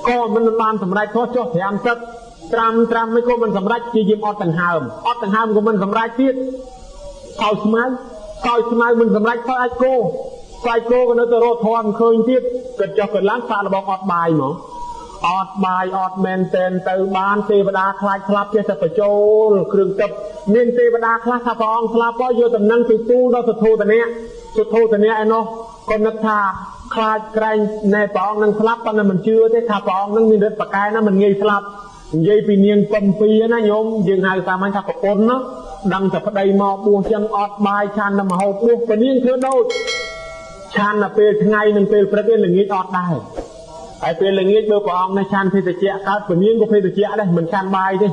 ក៏មិនបានសម្រេចខុសចុះ5ទឹកត្រាំមិនក៏មិនសម្រេចជាយាមអត់ដង្ហើមក៏មិនសម្រេចទៀតខោស្មៅមិនសម្រេចខោអាចគោស្វាយគោក៏នៅតែរត់ធំឃើញទៀតគិតចុះកន្លងសាកល្បងអត់បាយមកអត់បាយអត់មែនតែនទៅបានទេវតាខ្លាចស្លាប់ចេះតែបញ្ចូលគ្រឿងទឹកមានទេវតាខ្លះថាព្រះអង្គស្លាប់ហើយយកដំណឹងទៅទូលដល់សុធោទនៈឯនោះក៏នឹកថាខ្លាចក្រែងណែព្រះអង្គនឹងស្លាប់ប៉ុន្តែមិនជឿទេថាព្រះអង្គនឹងមានฤทธิ์ប្រកែណាមិនងាយស្លាប់និយាយពីនាងពំពីណាញោមយើងហៅសាមញ្ញថាប្រពន្ធណាដឹងតែប្តីមកបួសចឹងអត់បាយឆានតែមហូបបួសពនាងធ្វើដូចឆានតែពេលថ្ងៃនិងពេលព្រឹកវាល្ងាចអត់ដែរហើយពេលល្ងាចមើលព្រះអង្គនៅឆានភេទជ្ជៈកើតពនាងក៏ភេទជ្ជៈដែរមិនឆានបាយទេ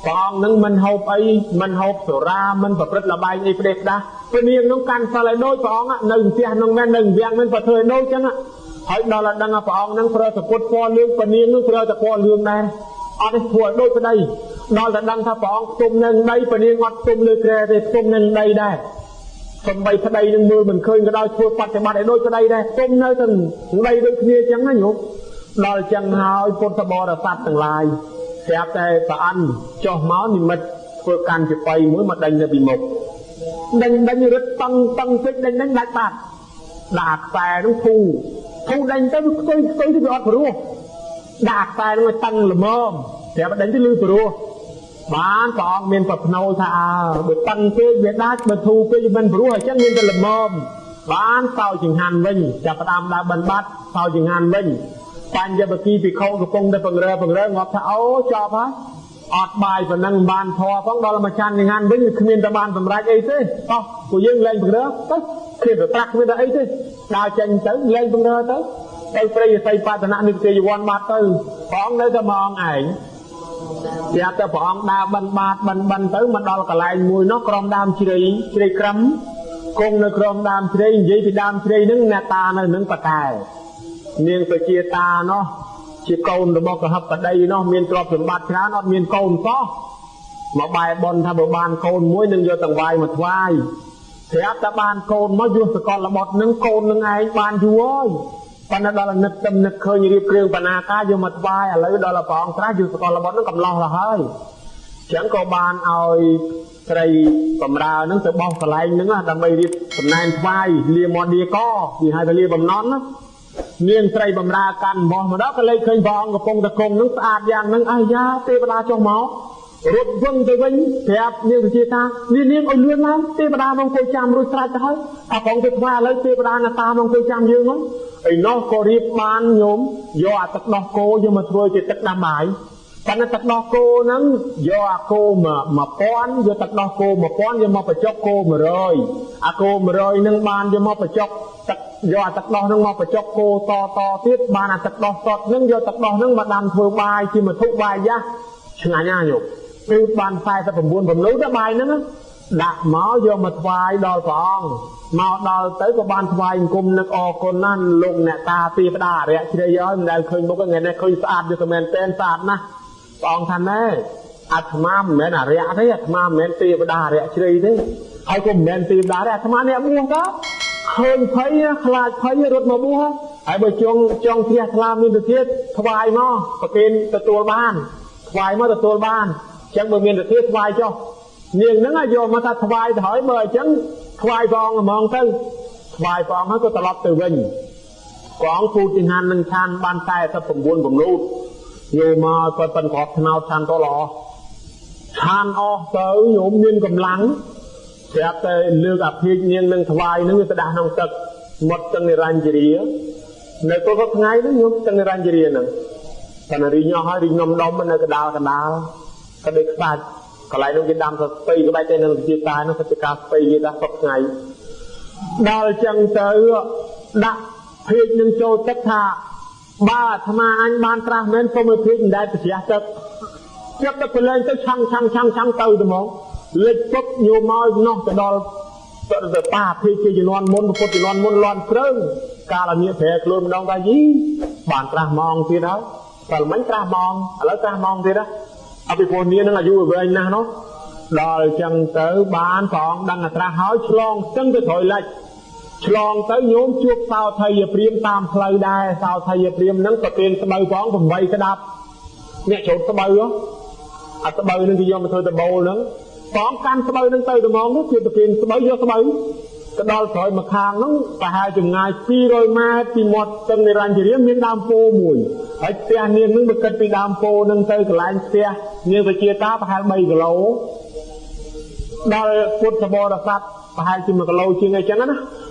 ព្រះអង្គនឹងមិនហូបអីមិនហូបសូរាមិនប្រព្រឹត្តល្បែងអីផ្ដេសផ្ដាស់ពនាងនឹងកាន់សិលឲ្យដូចព្រះអង្គនៅផ្ទះនឹងមែននៅវាំងមិនប្រធ្វើឲ្យដូចចឹងហើយដល់តែដឹងថាព្រះអង្គនឹងប្រើសពុតពណ៌លឿងពនាងនឹងប្រើតែពណ៌លឿងដែរអត់ទេធ្វើឲ្យដូចប្តីដល់តែដឹងថាព្រះអង្គផ្ទុំនឹងដីពនាងអត់ផ្ទុំលើក្រែទេផ្ទុំនឹងដីដែរសំបីប្តីនឹងមើលមិនឃើញក៏ដោយធ្វើបប្រតិបត្តិឲ្យដូចប្តីដែរផ្ទុំនៅទាំងដីដូចគ្នាចឹងណាញោមដល់ចឹងហើយពុទ្ធបរិស័ទទាំងឡាយស្រាប់តែប្រអិនចុះមកនិមិត្តធ្វើកាន់ជាបៃមួយមកដេញនៅពីមុខដេញរឹតតឹងតិចដេញដាច់បាត់ដាក់ខ្សែនឹងធូដេញទៅវាខ្ទុយទៅវាអត់ព្រោះដាក់ខ្សែនឹងឲ្យតឹងល្មមស្រាប់ដេញទៅលឺព្រោះបានព្រះអង្គមានប្រផ្នូលថាបើតឹងពេកវាដាច់បើធូពេកមិនព្រោះអញ្ចឹងមានតែល្មមបានសោចង្ហាន់វិញចាប់ផ្ដើមដើរបិណ្ឌបាត់សោចង្ហាន់វិញបញ្ញវគិភិក្ខុកំពុងតែពង្រើងាប់ថាអូចប់ហើយអត់បាយប៉ុណ្ណឹងបានធေါ်ផងដល់មកចាន់យ៉ាងណាវិញគ្មានតែបានសម្រេចអីទេតោះពួកយើងលែងពង្រើទៅគ្មានតែត្រាស់គ្មានតែអីទេដើរចេញទៅលែងពង្រើទៅព្រៃសីបតនៈនិទេយវ័នបាត់ទៅព្រះអង្គនៅតែមកឯងស្រាប់តែព្រះអង្គដើរបិណ្ឌបាតបិណ្ឌទៅមកដល់កន្លែងមួយនោះក្រំដើមជ្រៃក្រឹមគង់នៅក្រំដើមជ្រៃនិយាយពីដើមជ្រៃហ្នឹងអ្នកតានៅនឹងបកែនាងប្រជាតានោះជាកូនរបស់កហបតីនោះមានទ្រព្យសម្បត្តិច្រើនអត់មានកូនសោះមកបែបនថាបើបានកូនមួយនឹងយកទាំងវាយមកថ្វាយស្រាប់តែបានកូនមកយកសកលបុត្រនឹងកូននឹងឯងបានយូរហើយប៉ុន្តែដល់នឹកឃើញរៀបគ្រឿងបណ្ណាការយកមកថ្វាយឥឡូវដល់ព្រះអង្គត្រាស់យកសកលបុត្រនឹងកំឡោះទៅហើយអញ្ចឹងក៏បានឲ្យស្រីបំរើនឹងទៅបោះកន្លែងហ្នឹងដើម្បីរៀបសំណែនថ្វាយលាមឌីកគេហៅថាលាបំណន់ណានាងស្រីបំរើកាន់បោះមកដល់ក៏លេចឃើញព្រះអង្គកំពុងតែគង់នឹងស្អាតយ៉ាងហ្នឹងអាយ៉ាទេវតាចុះមករត់វឹងទៅវិញប្រាប់នាងវិជាថានាងឲ្យលឿនឡើងទេវតាមកអង្គុយចាំរួចស្រេចទៅហើយអាព្រះអង្គទៅថ្វាយឥឡូវទេវតាណាតាមកអង្គុយចាំយើងហ្នឹងឯនោះក៏រៀបបានញោមយកអាទឹកដោះគោយកមកធ្វើជាទឹកដាំបាយប៉ុន្តែទឹកដោះគោហ្នឹងយកអាគោ1000យកទឹកដោះគោ1000យកមកបញ្ចុកគោ100អាគោ100ហ្នឹងបានយកមកបញ្ចុកទឹកយកអាទឹកដោះហ្នឹងមកបញ្ចុកគោតទៀតបានអាទឹកដោះសតហ្នឹងយកទឹកដោះហ្នឹងមកដាំធ្វើបាយជាមធុបាយយ៉ាឆ្ងាញ់ណាស់ញោមគឺបាន49 បំណូទៅបាយហ្នឹងដាក់មកយកមកថ្វាយដល់ព្រះអង្គមកដល់ទៅក៏បានថ្វាយអង្គមនឹកអរគុណណាស់លោកអ្នកតាទេវតាអរិយជ្រៃហើយមិនដែលឃើញមុខថ្ងៃនេះឃើញស្អាតយកតែមែនតែនស្អាតណាស់ព្រះអង្គថាណែអាត្មាមិនមែនអរិយទេអាត្មាមិនមែនទេវតាអរិយជ្រៃទេហើយក៏មិនមែនទេវតាទេអាត្មាអ្នកបួសទៅឃើញភ័យខ្លាចភ័យរត់មកបួសហើយបើចង់ជ្រះថ្លាមានទៅទៀតថ្វាយមកប្រគេនទទួលបានថ្វាយមកទទួលបានអញ្ចឹងបើមានទៅទៀតថ្វាយចុះនាងហ្នឹងយកមកថាថ្វាយទៅហើយបើអញ្ចឹងថ្វាយព្រះអង្គហ្មងទៅថ្វាយព្រះអង្គហើយក៏ត្រឡប់ទៅវិញព្រះអង្គពូចង្ហាន់នឹងឆានបាន49 បំណូតយកមកគាត់ប៉ិនក្របថ្នោតឆានទៅល្អឆានអស់ទៅញោមមានកម្លាំងស្រាប់តែលើកអភិជានាងនឹងថ្វាយនឹងវាទៅដាក់ក្នុងទឹកមុតទាំងនិរញ្ជរានៅពេលគាត់ថ្ងៃហ្នឹងញោមទាំងនិរញ្ជរាហ្នឹងតែរីញោះហើយរីងំដុំនៅកដាលក៏ដូចខ្សាច់កន្លែងនោះគេដាំទៅស្ពៃក្បាច់ទៅនឹងជាតានោះទៅការស្ពៃគេដាក់សពថ្ងៃដល់ចឹងទៅដាក់ភេកនឹងចូលទឹកថា ba tham anh ban tra men không mới phê đại tự giác tập chấp tập lên tới chăng từ từ mong lịch bốc nhiều môi nó cái đo tự ta phê chỉ non môn phật chỉ non môn loan trơn cả là như thế luôn đông ta gì bản tra mong thì đó và mấy tra mong ở tra mong thì đó ở bên phố này nó là vui với anh na nó đòi chẳng tới bán phòng đang là tra hỏi chlong chân tới thổi lệch chlong tới nhóm chuột sao thầy priêm tam phơi đai sao thầy priêm nắng có tiền sờ bơi phóng cùng vây cái đạp nhẹ chốt sờ bơi đó sờ bơi nên thì do mà thôi sờ bầu nữa phóng can sờ bơi nên tới từ món đó chuyện từ tiền sờ bơi do sờ bơi cái đòi thổi mà khang nó cả hai chừng ngày pi rồi mà pi một từng ngày rành chỉ riêng miếng đam phô mùi ở xe niên nó bực cật pi đam phô nâng tới cái lái xe nhưng phải chia táp hai bay cái lỗ đòi phút sờ bò là sạch hai chừng mà cái lỗ chưa ngày chăng á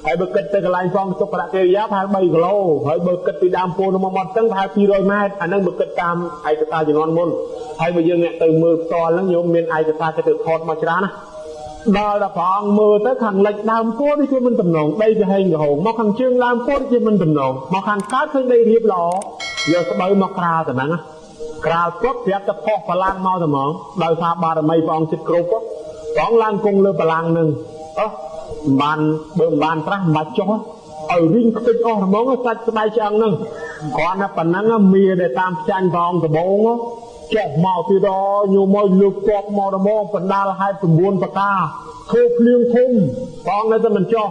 hãy bực cật tới cái lái phong chụp lại cái giá hai bay cái lỗ hãy bực cật pi đam phô nó một từng hai pi rồi mà anh đang bực cật tam ai cái ta chỉ non môn hay bây giờ nghe từ mưa to lắm nhiều miền ai cái ta cái từ thọt mà chán á đó là phòng mưa tới thằng lệch đam phố đi cho mình tầm nồng đây là hình hồn mà thằng chương làm phố đi cho mình tầm nồng mà thằng cát tới đây hiệp lọ giờ sẽ bơi mặc ra từ nắng ra tốt thìจะพอกพลังมาสมองโดยทราบบารมีฟองจิตกรุบฟองล่างcungเลือพลังหนึ่งbànเบิ่งbànพระมาจ้อริงติดออกสมองก็สัดสบายจังนึงก่อนนะปนังเมียได้ตามจันฟองตะโบงเจ้าเมาที่รออยู่มอยลุกปอกมอดมอปันดาลให้สมบูรณ์ประกาทั่วเพลียงทุ่มฟองนั้นจะมันจ้อ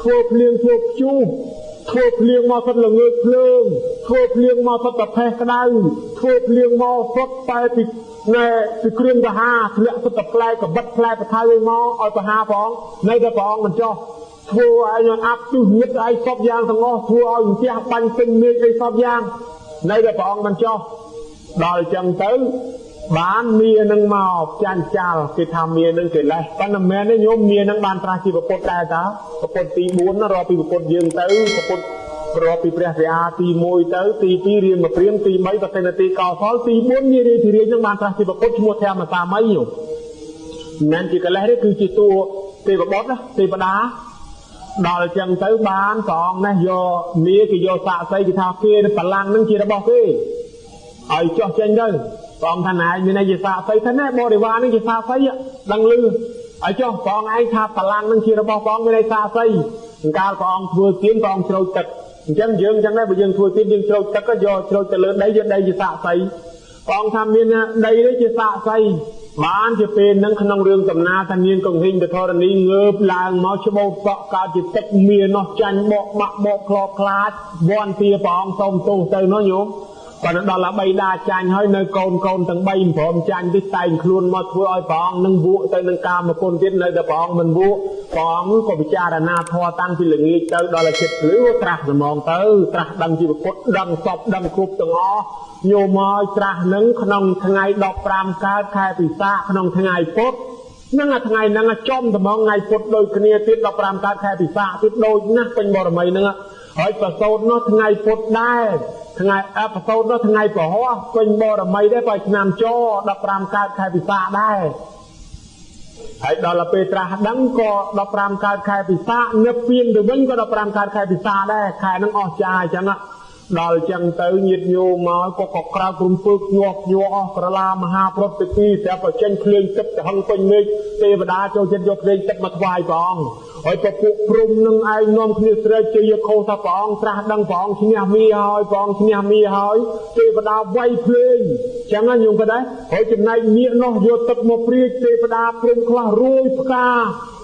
ทั่วเพลียงทั่วจูบทั่วเพลียงมาสัตว์ละเงยเพลิงทั่วเพลียงมาสัตว์ตะแพกระดังทั่วเพลียงมาสัตว์ไปติดในติดเครื่องประหารเละสัตว์แปลกับบัดแปลประทายเลยมอเอาประหารฟองในกระฟองมันจ้อทั่วไอ้ยังอับตู้เงียบไอ้ซอบยางทั้งงอทั่วเอาอย่างเจ้าปันเป็นเมียไอ้ซอบยางในกระฟองมันจ้อđòi chẳng tới bán mía nâng màu chan chào cái tham mía nâng cái này con làm mẹ nó nhôm mía nâng bàn tra chỉ vào cột đai đó cột tí bốn nó rồi bị cột dương tới cột rồi bị bẹt ra tí môi tới tí pi riêng mà riêng tí mấy và tên là tí cao sáu tí bốn như đi thì riêng nâng bàn tra chỉ vào cột mua theo mà ta mấy nhiều nên chỉ cái này đấy cứ chỉ tua tí vào bót đó tí vào đá đòi chẳng tới bán còn này do mía cái do xạ xây cái thao kia nó lăng nâng chỉ đã bỏ kia ở cho trên đây còn thằng này như này gì sao thấy thế này bò để vào nó gì sao thấy đằng lư ở cho còn ai thà tà lan nó chia nó bao con bên đây sao thấy cao còn vừa kiếm còn trôi tật chân dương chẳng đây bây giờ vừa kiếm dương trôi tật có do trôi tật lớn đấy gì sao thấy còn tham miên đây đấy gì sao thấy bán chỉ bên nâng khăn nông rương cầm na thanh niên công hình để thôi đi ngợp làng máu cho bầu sọ cao chỉ tật miên nó tranh bọ mạ bọ clọ clad von tia bong sông tu tới nó nhúng còn đó là bay đa chanh hơi nơi côn từng bay phom chanhที่แต่งខ្លួនមកធ្វើឲ្យព្រះអង្គនឹងវក់ទៅនឹងកាមគុណទៀតនៅតែព្រះអង្គមិនវក់ព្រះអង្គក៏ពិចារណាធម៌តាំងពីល្ងាចទៅដល់តែចិត្តភ្លឺត្រាស់ហ្មងទៅត្រាស់ដឹងជីវពុទ្ធដឹងសពដឹងគ្រប់ទាំងអស់ញោមមកត្រាស់នឹងក្នុងថ្ងៃ15កើតខែពិសាខក្នុងថ្ងៃពុទ្ធនឹងថ្ងៃហ្នឹងចំត្មងថ្ងៃពុទ្ធដូចគ្នាទៀត15កើតខែពិសាទៀតដូចណាស់ពេញបរមីហ្នឹងហើយប្រសូតនោះថ្ងៃពុទ្ធដែរថ្ងៃប្រសូតនោះថ្ងៃពហោះពេញបរមីដែរបើឆ្នាំច15កើតខែពិសាដែរហើយដល់ពេលត្រាស់ដឹងក៏15កើតខែពិសានឹកពៀនទៅវិញក៏15កើតខែពិសាដែរខែហ្នឹងអស់ចាអញ្ចឹងដល់ចឹងទៅញាតិញោមមកក៏ក្រៅព្រំពើញាប់ញ័រអស់ក្រឡាមហាប្រតិពីស្រាប់តែចេញភ្លើងទឹកទៅហឹងពេញមេឃទេវតាចូលចិត្តយកភ្លើងទឹកមកថ្វាយព្រះអង្គហើយពពួកព្រំនឹងឯងនាំគ្នាស្រែកជ័យខោថាព្រះអង្គត្រាស់ដឹងព្រះអង្គឈ្នះមីហើយព្រះអង្គឈ្នះមីហើយទេវតាវាយភ្លើងចឹងណាញោមក៏ដែរហើយចំណែកនាគនោះយកទឹកមកព្រាចទេវតាព្រំខ្លះរួយផ្កា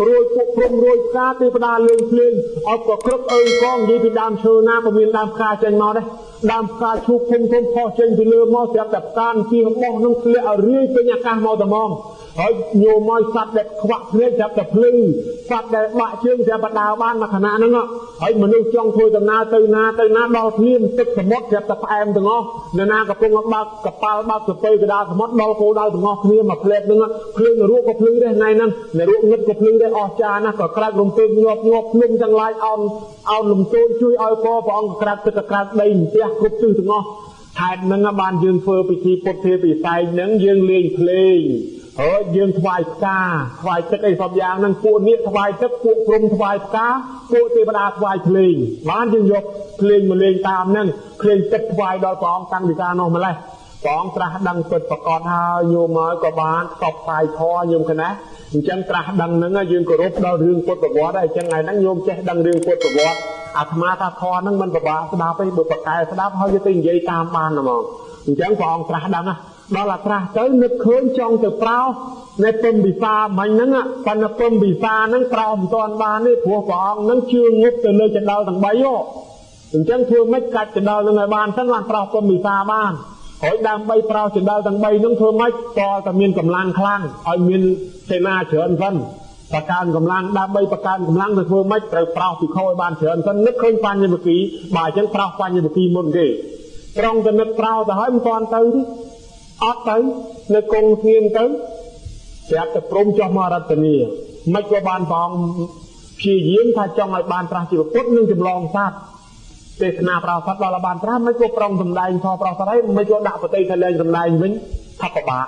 រួយពួកព្រំរួយផ្កាទេវតាលើងភ្លើងអត់ក៏ក្រឹបអើកងនិយាយពីដើមឈើណាក៏មានដើមផ្កាចេញមកដែរដើមផ្កាឈូកធំផុសចេញពីលើមកស្រាប់តែផ្កាពីរបស់នឹងធ្លាក់ឲ្យរាយពេញអាកាសមកតែមកហើយញោមមកសត្វដែលខ្វាក់ភ្នែកស្រាប់តែភ្លឺសត្វដែលបាក់ជើងស្រាប់តែដើរបានមួយខណៈហ្នឹងហើយមនុស្សចង់ធ្វើដំណើរទៅណាដល់ភ្លាមទឹកសមុទ្រស្រាប់តែផ្អែមទាំងអស់នរណាកំពុងបើកកប៉ាល់បើកសពើកដាលសមុទ្រដល់គោដៅទាំងអស់គ្នាមកផ្លែតហ្នឹងភ្លើងនរកក៏ភ្លឺដែរថ្ងៃហ្នឹងនរកងឹតក៏ភ្លឺដែរអស្ចារ្យណាស់ក៏ក្រាច់រំពើញាប់ភ្លុំទាំងឡាយអោនលំទោនជួយឲ្យព្រះអង្គក្រាច់ទឹកក្រាច់ដីផ្ទះគ្រប់ទិសទាំងអស់ហេតុហ្នឹងបានយើងធ្វើពិធីពុទ្ធទេពិស័យហ្នឹងយើងលេងភ្លេង ហើយយើងថ្វាយផ្កាថ្វាយទឹកអីសពយ៉ាងហ្នឹងពួកនេះថ្វាយទឹកពួកព្រំថ្វាយផ្កាពួកទេវតាថ្វាយភ្លេងបានយើងយកភ្លេងមកលេងតាមហ្នឹងភ្លេងទឹកថ្វាយដល់ព្រះអង្គតាំងពីកាលនោះម្លេះព្រះអង្គត្រាស់ដឹងពិតប្រកបហើយញោមហើយក៏បានផ្សព្វផ្សាយធម៌ញោមគណាអញ្ចឹងត្រាស់ដឹងហ្នឹងយើងគោរពដល់រឿងពុទ្ធប្រវត្តិហើយអញ្ចឹងថ្ងៃហ្នឹងញោមចេះដឹងរឿងពុទ្ធប្រវត្តិអាត្មាថាធម៌ហ្នឹងមិនពិបាកស្ដាប់ទេបើប្រកែស្ដាប់ហើយយកទៅនិយាយតាមបានហ្មងអញ្ចឹងព្រះអង្គត្រាស់ដឹងដល់អាត្រាស់ទៅនឹកឃើញចង់ទៅប្រោសនៅពំពិសាមិញហ្នឹងប៉ុន្តែពំពិសាហ្នឹងប្រោសមិនទាន់បានទេព្រោះព្រះអង្គហ្នឹងជឿងប់ទៅលើចណ្ដុលទាំង3អញ្ចឹងធ្វើម៉េចកាច់ចណ្ដុលហ្នឹងឲ្យបានសិនបានប្រោសពំពិសាបានហើយដើម្បីប្រោសចណ្ដុលទាំង3ហ្នឹងធ្វើម៉េចតតែមានកម្លាំងខ្លាំងឲ្យមានសេនាច្រើនសិនបកើនកម្លាំងដើម្បីបកើនកម្លាំងទៅធ្វើម៉េចត្រូវប្រោសភិក្ខុឲ្យបានច្រើនសិននឹកឃើញបញ្ញវគិបើអញ្ចឹងប្រោសបញ្ញវគិមុនគេត្រង់ទៅនឹកប្រោសទៅហើយមិនទាន់ទៅទេអត់ទៅនៅគង់ស្ងៀមទៅប្រាប់ទៅព្រមចុះមករតនីមិនក៏បានព្រះអង្គព្យាយាមថាចង់ឲ្យបានប្រាស់ជីវពុទ្ធនឹងចម្លងសត្វទេសនាប្រោសសត្វដល់បានប្រាស់មិនក៏ប្រងសម្ដែងធម៌ប្រោសសត្វហើយមិនក៏ដាក់ប្រតិថលែងសម្ដែងវិញថាពិបាក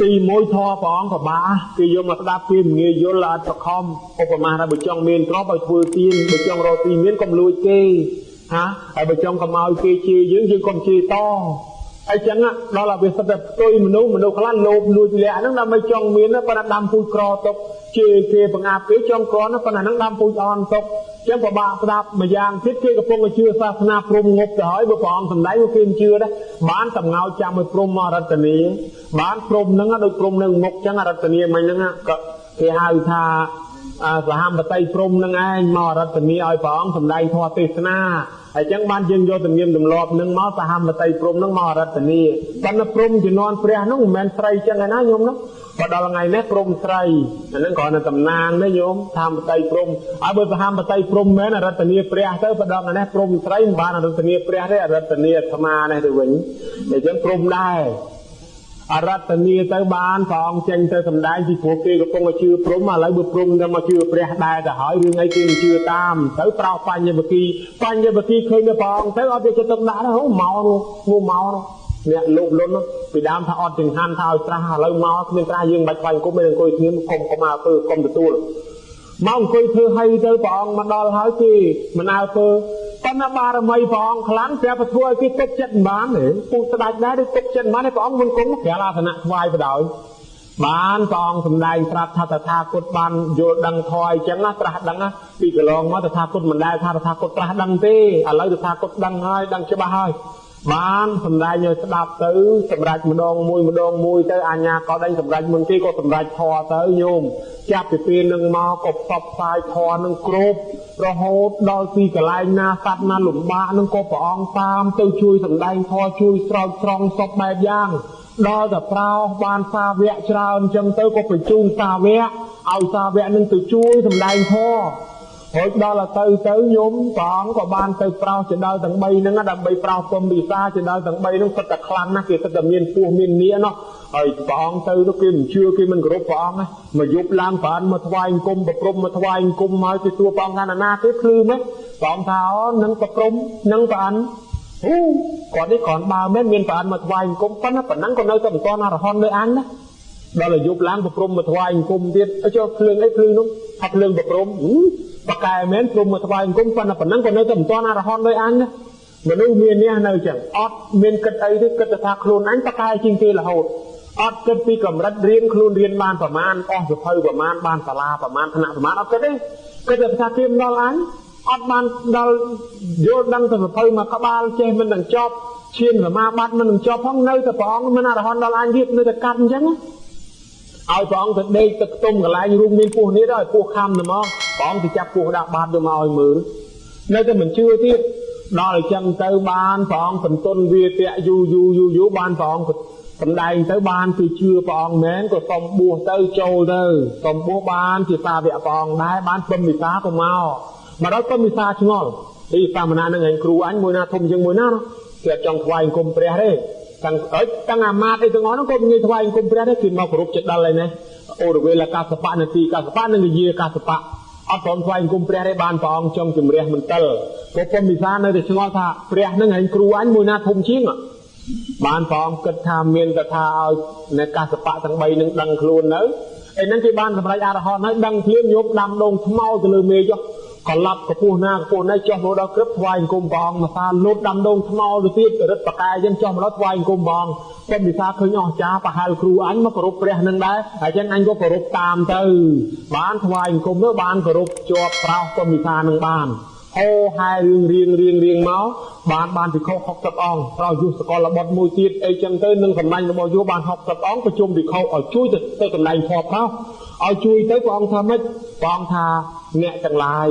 ទីមួយធម៌ព្រះអង្គពិបាកគេយកមកស្ដាប់គេមិនងាយយល់អត់ប្រខំឧបមាថាបើចង់មានទ្រព្យឲ្យធ្វើទានបើចង់រកទីមានកុំលួចគេហាហើយបើចង់កុំឲ្យគេជេរយើងកុំជេរតអញ្ចឹងដល់ឲ្យវាសិតតែផ្ទុយមនុស្សខ្លះលោភលួចលាក់ហ្នឹងដើម្បីចង់មានប៉ុន្តែដាំពូជក្រទុកជេរគេបង្អាប់គេចង់ក្រប៉ុន្តែហ្នឹងដាំពូជអន់ទុកអញ្ចឹងពិបាកស្ដាប់មួយយ៉ាងទៀតគេកំពុងជឿសាសនាព្រំងប់ទៅហើយបើព្រះអង្គសម្ដែងគេមិនជឿដែរបានតំងោចាំឲ្យព្រំមករតនីបានព្រំហ្នឹងដូចព្រំនឹងមុខអញ្ចឹងរតនីមិញហ្នឹងក៏គេហៅថាសហមតិព្រំនឹងឯងមករតនីឲ្យព្រះអង្គសម្ដែងធម៌ទេសនាអញ្ចឹងបានយើងយកទំនៀមទម្លាប់នឹងមកសហមតិព្រំនឹងមករតនីប៉ុន្តែព្រំជំនាន់ព្រះនោះមិនមែនស្រីចឹងឯណាញោមនោះបើដល់ថ្ងៃនេះព្រំស្រីអាហ្នឹងគ្រាន់តែតំណាងទេញោមសហមតិព្រំហើយបើសហមតិព្រំមែនរតនីព្រះទៅបើដល់ថ្ងៃនេះព្រំស្រីមិនបានរតនីព្រះទេរតនីអាត្មានេះទៅវិញអញ្ចឹងព្រំដែរអរតនីទៅបានព្រះអង្គចេញទៅសម្ដែងពីព្រោះគេកំពុងជឿព្រំឥឡូវបើព្រំទៅមកជឿព្រះដែរទៅហើយរឿងអីគេមិនជឿតាមទៅប្រោសបញ្ញវគិឃើញនៅព្រះអង្គទៅអត់យកចិត្តទុកដាក់ទេហូមកនោះអ្នកលោកលុនពីដើមថាអត់ចង្ហាន់ថាឲ្យត្រាស់ឥឡូវមកគ្មានត្រាស់យើងបាច់ខ្វាយអង្គុយអង្គុយគ្នាកុំអើពើកុំទទួលមកអង្គុយធ្វើឲ្យទៅព្រះអង្គមកដល់ហើយគេមិនអើពើប៉ុន្តែបារមីព្រះអង្គខ្លាំងព្រះប្រធ្វើឲ្យគេទុកចិត្តមិនបានទេពុទ្ធស្ដេចដែរទុកចិត្តមិនបានទេព្រះអង្គមិនគង់ព្រះអាសនៈថ្វាយបដោយបានព្រះអង្គសម្ដែងប្រាប់ថាតថាគតបានយល់ដឹងធម៌អញ្ចឹងត្រាស់ដឹងពីកន្លងមកតថាគតមិនដែលថាតថាគតត្រាស់ដឹងទេឥឡូវតថាគតដឹងហើយដឹងច្បាស់ហើយបានសម្ដែងឲ្យស្ដាប់ទៅសម្រាប់ម្ដងមួយទៅអាញាក៏ដេញសម្រាប់មុនគេក៏សម្រាប់ធម៌ទៅញោមចាប់ពីពេលនឹងមកក៏ផ្សព្វផ្សាយធម៌នឹងគ្រប់រហូតដល់ទីកន្លែងណាសត្វណាលំបាកនឹងក៏ព្រះអង្គតាមទៅជួយសម្ដែងធម៌ជួយស្រោចស្រង់សពបែបយ៉ាងដល់តែប្រោសបានសាវកច្រើនអញ្ចឹងទៅក៏បញ្ជូនសាវកឲ្យសាវកនឹងទៅជួយសម្ដែងធម៌ហើយដល់ទៅញោមព្រះអង្គក៏បានទៅប្រោសចណ្ដុលទាំង3ហ្នឹងដើម្បីប្រោសពំពិសាចណ្ដុលទាំង3ហ្នឹងពិតតែខ្លាំងណាស់គេពិតតែមានពោះមាននាណោះហើយព្រះអង្គទៅនោះគេមិនជឿគេមិនគោរពព្រះអង្គមកយប់ឡើងប្រានមកថ្វាយអង្គមប្រព្រំមកថ្វាយអង្គមហើយគេសួរព្រះអង្គថាណាគេភ្លឺមែនព្រះអង្គថាអូនឹងប្រព្រំនឹងប្រានគាត់នេះគ្រាន់បើមែនមានប្រានមកថ្វាយអង្គមប៉ុន្តែប៉ុណ្ណឹងក៏នៅតែមិនទាន់អរហន្តដោយអញណាដល់យប់ឡើងប្រព្រំមកថ្វាយអង្គមទៀតចុះភ្លើងអីភ្លឺនោះថាភ្លើងប្រព្រំបកែមែនព្រមមកថ្វាយអង្គមប៉ុន្តែប៉ុណ្ណឹងក៏នៅតែមិនទាន់អរហន្តដោយអញណាមនុស្សមាននេះនៅចឹងអត់មានគិតអីទេគិតថាខ្លួនអញបកែជាងគេរហូតអត់គិតពីកម្រិតរៀនខ្លួនរៀនបានប្រមាណអស់សភៅប្រមាណបានសាលាប្រមាណថ្នាក់ប្រមាណអត់គិតទេគិតតែថាគេមិនដល់អញអត់បានដល់យល់ដឹងទៅសភៅមកក្បាលចេះមិននឹងចប់ឈានសមាបត្តិមិននឹងចប់ផងនៅតែព្រះអង្គមិនអរហន្តដល់អញទៀតនៅតែកាត់អញ្ចឹងឲ្យព្រះអង្គទៅដេកទឹកខ្ទុំកន្លែងរួមមានពោះនេះដល់ឲ្យពោះខំទៅមកព្រះអង្គទៅចាប់ពោះដាក់បាតយកមកឲ្យមើលនៅតែមិនជឿទៀតដល់អញ្ចឹងទៅបានព្រះអង្គបន្ទន់វាទៈយូរបានព្រះអង្គសម្ដែងទៅបានគឺជឿព្រះអង្គមែនក៏សុំបួសទៅចូលទៅសុំបួសបានជាសាវកព្រះអង្គដែរបានពំពិសាក៏មកដល់ពំពិសាឆ្ងល់ទីសាមណៈនឹងឯងគ្រូអញមួយណាធំជាងមួយណាគេចង់ថ្វាយអង្គមព្រះទេតាំងអាមាត្យអីទាំងអស់ហ្នឹងក៏និយាយថ្វាយអង្គមព្រះដែរគឺមកគោរពចិត្តដល់ហើយណាអូរវេលកាសបៈនាទីកាសបៈនិងយាកាសបៈអត់ព្រមថ្វាយអង្គមព្រះទេបានព្រះអង្គចង់ជំរះមន្ទិលព្រោះពំពិសានៅតែឆ្ងល់ថាព្រះនឹងឯងគ្រូអញមួយណាធំជាង បានផងគិតថាមានតែថាឲ្យនៅកាសបៈទាំង3នឹងដឹងខ្លួននៅឯហ្នឹងគេបានសម្រេចអរហន្តហើយដឹងភ្លាមយកដាំដងថ្មទៅលើមេចុះកលាប់កពស់ណាកពស់ណៃចុះមកដល់ក្រឹបថ្វាយអង្គមព្រះអង្គមកសាលូតដាំដងថ្មទៅទៀតរិទ្ធបកាយចឹងចុះមកដល់ថ្វាយអង្គមព្រះអង្គតែវិសាឃើញអស្ចារ្យប្រហែលគ្រូអញមកគោរពព្រះនឹងដែរហើយចឹងអញក៏គោរពតាមទៅបានថ្វាយអង្គមទៅបានគោរពជាប់ប្រោសក៏វិសានឹងបានហោហែរៀងមកបានភិក្ខុ60អង្គប្រោសយុសកលបុត្រមួយទៀតអីចឹងទៅនឹងសម្លាញ់របស់យុបាន60អង្គប្រជុំភិក្ខុឲ្យជួយទៅសម្លាញ់ធម៌ប្រោសឲ្យជួយទៅព្រះអង្គថាម៉េចព្រះអង្គថាអ្នកទាំងឡាយ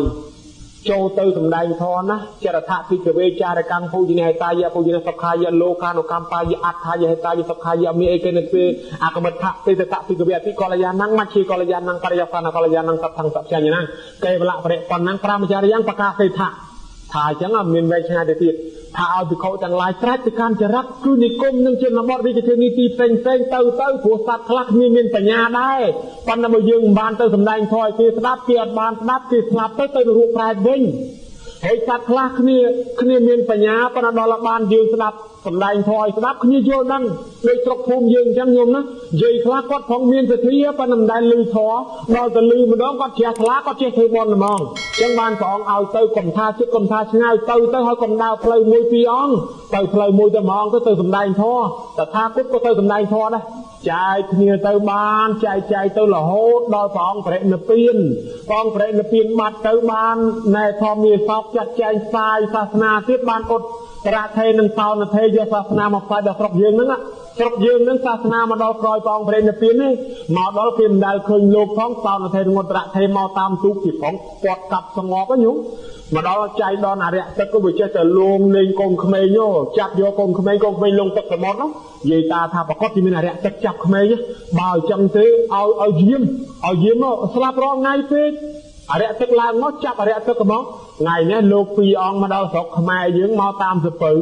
ចូលទៅសម្ដែងធម៌ណាចរថៈភិក្ខវេចារកម្មភោជនេហេតាយៈភោជនសុខាយៈលោកានុកម្មបាយៈអដ្ឋាយហេតាយៈសុខាយៈមេអេកេនទេអកមិដ្ឋៈទេតៈភិក្ខវេអតិកលយាណੰមជ្ឈិកលយាណੰបរិយសនកលយាណੰសទ្ធੰសព្យញ្ញណាកេវលៈបរិប៉ុណ្ណੰប្រមចារយ៉ាងប្រកាសេដ្ឋៈថាអញ្ចឹងមានវែងឆ្ងាយទៅទៀតថាឲ្យភិក្ខុទាំងឡាយត្រាច់ទៅកាន់ចរិតគឺនិគមនឹងជនបទវិជ្ជានីតិផ្សេងទៅព្រោះសត្វខ្លះគ្មានបញ្ញាដែរប៉ុន្តែបើយើងមិនបានទៅសម្ដែងធម៌ឲ្យគេស្ដាប់គេអត់បានស្ដាប់គេស្លាប់ទៅរូបប្រែតវិញហើយសត្វខ្លះគ្នាមានបញ្ញាប៉ុន្តែដល់បានយើងស្ដាប់សម្ដែងធម៌ឲ្យស្ដាប់គ្នាយល់ដឹងដូចស្រុកភូមិយើងអញ្ចឹងញោមណានិយាយខ្លះគាត់ផងមានសទ្ធាប៉ុន្តែមិនដែលឮធម៌ដល់ទៅឮម្ដងគាត់ជ្រះថ្លាគាត់ចេះធ្វើបុណ្យហ្មងអញ្ចឹងបានព្រះអង្គឲ្យទៅកុំថាចិត្តកុំថាឆ្ងាយទៅហើយកុំដើរផ្លូវមួយពីរអង្គទៅផ្លូវមួយទៅហ្មងទៅសម្ដែងធម៌តថាគតក៏ទៅសម្ដែងធម៌ដែរចែកគ្នាទៅបានចែកទៅរហូតដល់ព្រះអង្គបរិនិព្វានព្រះអង្គបរិនិព្វានបាត់ទៅបានណែធម្មមានសោកចាត់ចែងផ្សាយសាសនាទៀតបានអត់រថេនឹងសោនថេយកសាសនាមកផ្សាយដល់ស្រុកយើងហ្នឹងស្រុកយើងហ្នឹងសាសនាមកដល់ក្រោយព្រះអង្គបរិនិព្វាននេះមកដល់គេមិនដែលឃើញលោកផងសោនថេងត្រថេមកតាមទូកពីផងគាត់កាប់ស្ងប់ហ្នឹងមកដល់ចៃដនអរិយទឹកក៏វាចេះតែលងលេងកូនក្មេងចាប់យកកូនក្មេងលងទឹកសមុទ្រហ្នឹងនិយាយតាថាប្រកបជាមានអរិយទឹកចាប់ក្មេងបើអញ្ចឹងទេឲ្យយាមស្លាប់រាល់ថ្ងៃពេកអរិយទឹកឡើងមកចាប់អរិយទឹកមកថ្ងៃនេះលោកពីរអង្គមកដល់ស្រុកខ្មែរយើងមកតាមសពៅ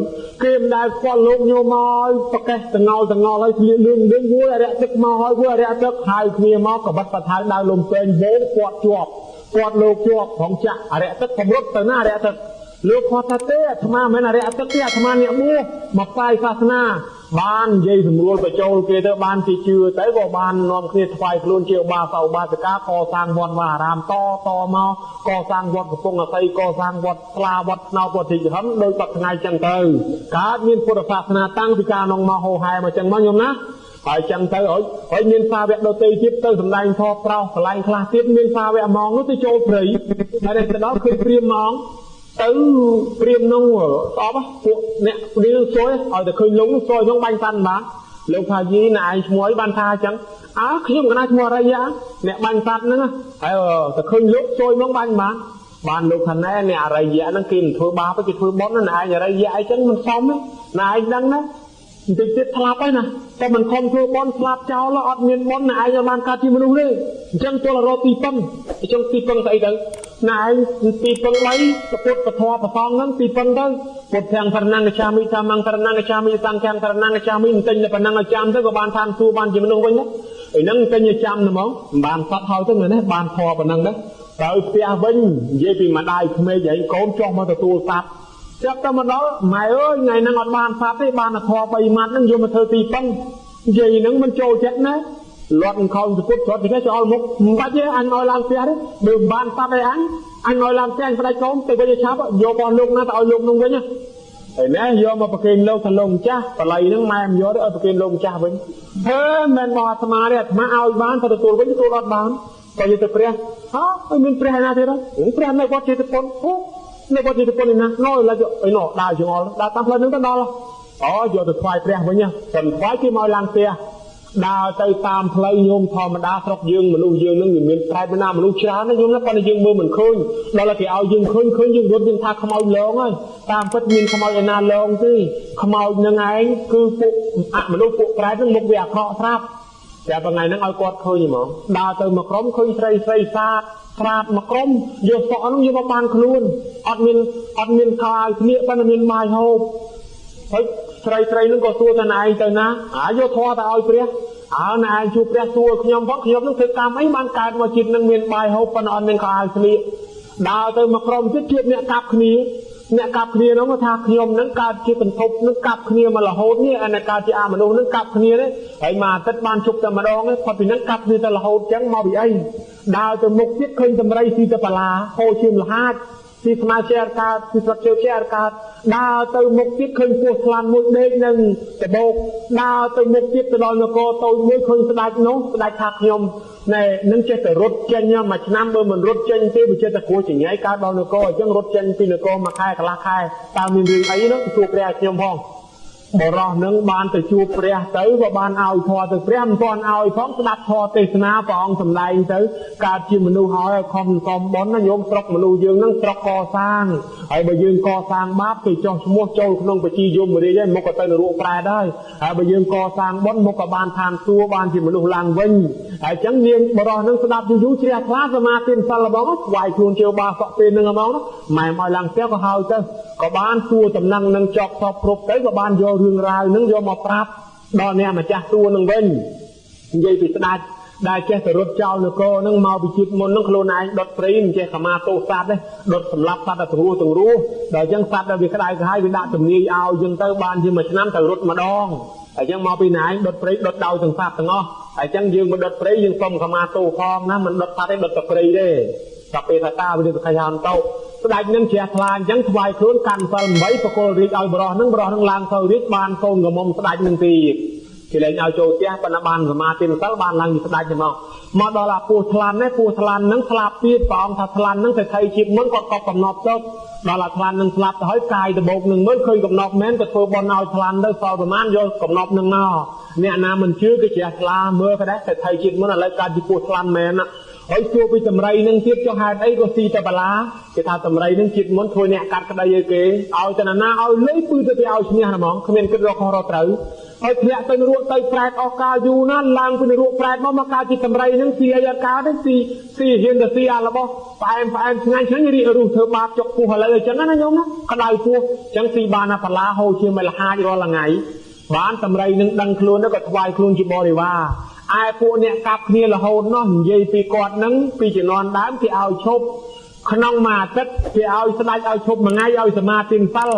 គេមិនដែលស្គាល់លោកញោមមកប្រកេះតងល់ហើយស្លៀកលឿងវួយអរិយទឹកមកហើយវួយអរិយទឹកហៅគ្នាមកកបិតបថៅដៅលំពេញវោគាត់ជាប់គាត់លោកជាប់ផងចាក់អរិយទឹកកម្រិតទៅណាអរិយទឹកលោកគាត់ថាទេអាត្មាមិនអរិយទឹកទេអាត្មាអ្នកបួសមកផ្សាយសាសនាបាននិយាយសម្រួលបញ្ចូលគេទៅបានគេជឿទៅក៏បាននាំគ្នាថ្វាយខ្លួនជាឧបាសកឧបាសិកាកសាងវត្តអារាមតមកកសាងវត្តកំពង់អស័យកសាងវត្តស្លាវត្តស្នោវត្តទីហឹមដោយ10ថ្ងៃចឹងទៅកើតមានពុទ្ធសាសនាតាំងពីកាលនោះមកហោហែមកចឹងមកញោមណាហើយចឹងទៅហើយមានសាវកដទៃទៀតទៅសម្ដែងធម៌ប្រោសកន្លែងខ្លះទៀតមានសាវកហ្មងនោះទៅចូលព្រៃហើយទៅដល់ឃើញព្រាមហ្មងទៅព្រាមនោះស្អប់ពួកអ្នកព្រាមសួយឲ្យតែឃើញលោកនោះសួយហ្នឹងបាញ់តាន់បានលោកថាយីណែឯងឈ្មោះអីបានថាអញ្ចឹងខ្ញុំកណាឈ្មោះអរិយាអ្នកបាញ់សត្វហ្នឹងហើយតែឃើញលោកសួយហ្នឹងបាញ់បានលោកថាណែអ្នកអរិយាហ្នឹងគេមិនធ្វើបាបទេគេធ្វើបុណ្យណាឯងអរិយាអីចឹងមិនសមទេណែឯងដឹងណាបន្តិចទៀតស្លាប់ហើយណាតែមិនខំធ្វើបន់ស្លាប់ចោលអត់មានបន់ណាឯងឲ្យបានកើតជាមនុស្សទេអញ្ចឹងទល់រកទីពឹងអញ្ចឹងទីពឹងស្អីទៅណាឯងទីពឹង3ពុទ្ធពធប្រសងហ្នឹងទីពឹងទៅពុទ្ធទាំងសរណង្កចាមិធម្មសរណង្កចាមិសង្ឃសរណង្កចាមិទិញតែប៉ុណ្ណឹងឲ្យចាំទៅក៏បានតាមទួបានជាមនុស្សវិញដែរឯហ្នឹងទិញឲ្យចាំហ្មងមិនបានសត់ហើយទៅណាបានធម៌ប៉ុណ្ណឹងដែរទៅផ្ទះវិញនិយាយពីម្ដាយក្មេងឯងកូនចុះមកទទួលសត្វចាប់ទៅមកដល់ម៉ែអើយថ្ងៃហ្នឹងអត់បានសត្វទេបានតែធေါ်3ម៉ាត់ហ្នឹងយកមកធ្វើទីពឹងនិយាយហ្នឹងមិនចូលចិត្តណាលាត់ខំសពុតគាត់គេចូលមុខមិនបាច់ទេអញឲ្យឡើងផ្ទះទេបើមិនបានសត្វឯអញឲ្យឡើងផ្ទះអញផ្ដាច់កូនទៅវិញឆាប់យករបស់លោកណាទៅឲ្យលោកនោះវិញហើយណែយកមកប្រគេនលោកទៅលោកម្ចាស់បល័យហ្នឹងម៉ែមិនយកទេឲ្យប្រគេនលោកម្ចាស់វិញមិនបោះអាត្មាទេអាត្មាឲ្យបានទៅទទួលវិញទទួលអត់បានក៏យកទៅព្រះហើយមានព្រះណាទៀតព្រះនៅវត្តចេតពុននៅវត្តចេតពុននេះណាណោឡើយអីណោដើរចងល់ដើរតាមផ្លូវហ្នឹងទៅដល់យកទៅថ្វាយព្រះវិញសិនថ្វាយគេមកឡើងផ្ទះដើរទៅតាមផ្លូវញោមធម្មតាស្រុកយើងមនុស្សយើងនឹងមានប្រែតណាមនុស្សច្រើនណាញោមណាប៉ុន្តែយើងមើលមិនឃើញដល់តែគេឲ្យយើងឃើញយើងរត់យើងថាខ្មោចលងហើយតាមពិតមានខ្មោចឯណាលងទេខ្មោចនឹងឯងគឺពួកមនុស្សពួកប្រែតនឹងមុខវាអាក្រក់ស្រាប់តែថ្ងៃហ្នឹងឲ្យគាត់ឃើញហ្មងដើរទៅមកក្រុមឃើញស្រីសាទស្រាតមកក្រុមយកសក់ហ្នឹងយកមកបានខ្លួនអត់មានខោអាវស្លៀកប៉ុន្តែមានបាយហូបហើយស្រីហ្នឹងក៏សួរតែណែឯងទៅណាយកធေါ်ទៅឲ្យព្រះណែឯងជួបព្រះសួរខ្ញុំផងខ្ញុំនឹងធ្វើកម្មអីបានកើតមកជាតិនឹងមានបាយហូបប៉ុន្តែអត់មានខោអាវស្លៀកដើរទៅមកក្រុមទៀតជួបអ្នកកាប់គ្នា អ្នកកាប់គ្នានោះថាខ្ញុំនឹងកើតជាបន្ទប់នឹងកាប់គ្នាមករហូតនេះអាអ្នកកើតជាអាមនុស្សនឹងកាប់គ្នានេះហើយមកអាទិត្យបានជប់តែម្ដងទេផុតពីនឹងកាប់គ្នាតែរហូតចឹងមកពីអីដើរទៅមុខទៀតឃើញតម្រៃស៊ីទៅបាឡាហូរឈាមលហាតពីស្មាជាកើតពីស្លឹកជើងជាកើតដើរទៅមុខទៀតឃើញពស់ថ្លាន់មួយដេកនឹងដបោកដើរទៅមុខទៀតទៅដល់នគរតូចមួយឃើញស្ដេចនោះស្ដេចថាខ្ញុំណែនឹងចេះតែរត់ចេញមួយឆ្នាំបើមិនរត់ចេញទេវាចេះតែគួរចង្អែកើតដល់នគរអញ្ចឹងរត់ចេញពីនគរមួយខែកន្លះខែតើមានរឿងអីនោះជួបព្រះខ្ញុំផងបរោះនឹងបានទៅជួបព្រះទៅក៏បានឲ្យធម៌ទៅព្រះមិនទាន់ឲ្យផងស្ដាប់ធម៌ទេសនាព្រះអង្គសម្ដែងទៅកើតជាមនុស្សហើយខំសំបុណ្យណាញោមស្រុកមនុស្សយើងនឹងស្រុកកសាងហើយបើយើងកសាងបាបគេចោះឈ្មោះចូលក្នុងបជាយមរាជហើយមុខក៏ទៅនរកប្រែដែរហើយបើយើងកសាងបុណ្យមុខក៏បានឋានសួគ៌បានជាមនុស្សឡើងវិញហើយអញ្ចឹងនាងបរោះនឹងស្ដាប់យូរជ្រះថ្លាសមាធិសិលរបស់ស្វ័យខ្លួនជើបាសក់ពេលនឹងហ្មងម៉ែឲ្យឡើងផ្ទះក៏ហើយទៅក៏បានសួរតំណែងនឹងចប់សពគ្រប់ទៅក៏បានយករឿងរ៉ាវនឹងយកមកប្រាប់ដល់អ្នកម្ចាស់សួរនឹងវិញនិយាយពីស្ដេចដែលចេះតែរត់ចោលនគរនឹងមកពីជាតិមុននឹងខ្លួនឯងដុតព្រៃមិនចេះខមាទោសសត្វទេដុតសម្លាប់សត្វទាំងរស់ដល់អញ្ចឹងសត្វដែលវាក្តៅក្រហាយវាដាក់ទំនាយឲ្យអញ្ចឹងទៅបានជាមួយឆ្នាំទៅរត់ម្ដងអញ្ចឹងមកពីណាឯងដុតព្រៃដុតដោយទាំងសត្វទាំងអស់អញ្ចឹងយើងមកដុតព្រៃយើងសុំខមាទោសផងណាមិនដុតសត្វទេដុតតែព្រៃទេដល់ពេលថាតាវិនិច្ឆ័យហនទៅស្ដេចនឹងជ្រះថ្លាអញ្ចឹងថ្វាយខ្លួនកាន់សិល8បកលរាជឲ្យបរោះនឹងឡើងទៅរាជបានកូនកមុំស្ដេចនឹងទីគេលែងឲ្យចូលផ្ទះប៉ុន្តែបានសមាធិសិលបានឡើងជាស្ដេចទៅមកដល់អាពស់ថ្លាន់នេះពស់ថ្លាន់នឹងស្លាប់ទៀតព្រះអង្គថាថ្លាន់នឹងទៅថៃជាតិមុនគាត់ក៏កំណត់ទៅដល់អាថ្លាន់នឹងស្លាប់ទៅហើយកាយដបោកនឹងមើលឃើញកំណត់មែនក៏ធ្វើបន់ឲ្យថ្លាន់ទៅសល់ប្រមាណយកកំណត់នឹងមកអ្នកណាមិនជឿគឺជ្រះថ្លាមើលក៏ដែរទៅថៃជាតិមុនឥឡូវកើតជាពស់ថ្លាន់មែនហើយសួរពីតម្រៃនឹងទៀតចុះហេតុអីក៏ស៊ីតែបាឡាគេថាតម្រៃនឹងជាតិមុនធ្វើអ្នកកាត់ក្តីឲ្យគេឲ្យតែណាឲ្យលុយពឺទៅឲ្យឈ្នះហ្មងគ្មានគិតរកខុសរកត្រូវហើយធ្លាក់ទៅនរកទៅប្រែតអស់កាលយូរណាស់ឡើងពីនរកប្រែតមកកើតជាតម្រៃនឹងស៊ីអីអត់កើតទេស៊ីហ៊ានទៅស៊ីអារបស់ផ្អែមឆ្ងាញ់រីករុះធ្វើបាបចុកពោះឥឡូវអញ្ចឹងណាញោមណាក្តៅពោះអញ្ចឹងស៊ីបានអាបាឡាហូរជាមិនលហាចរាល់ថ្ងៃបានតម្រៃនឹងដឹងខ្លួនទៅក៏ថ្វាយខ្លួនជាបរិវារឯពួកអ្នកកាប់គ្នារហូតនោះនិយាយពីគាត់នឹងពីជំនាន់ដើមគេឲ្យឈប់ក្នុងមួយអាទិត្យគេឲ្យស្ដេចឲ្យឈប់មួយថ្ងៃឲ្យសមាធិសិល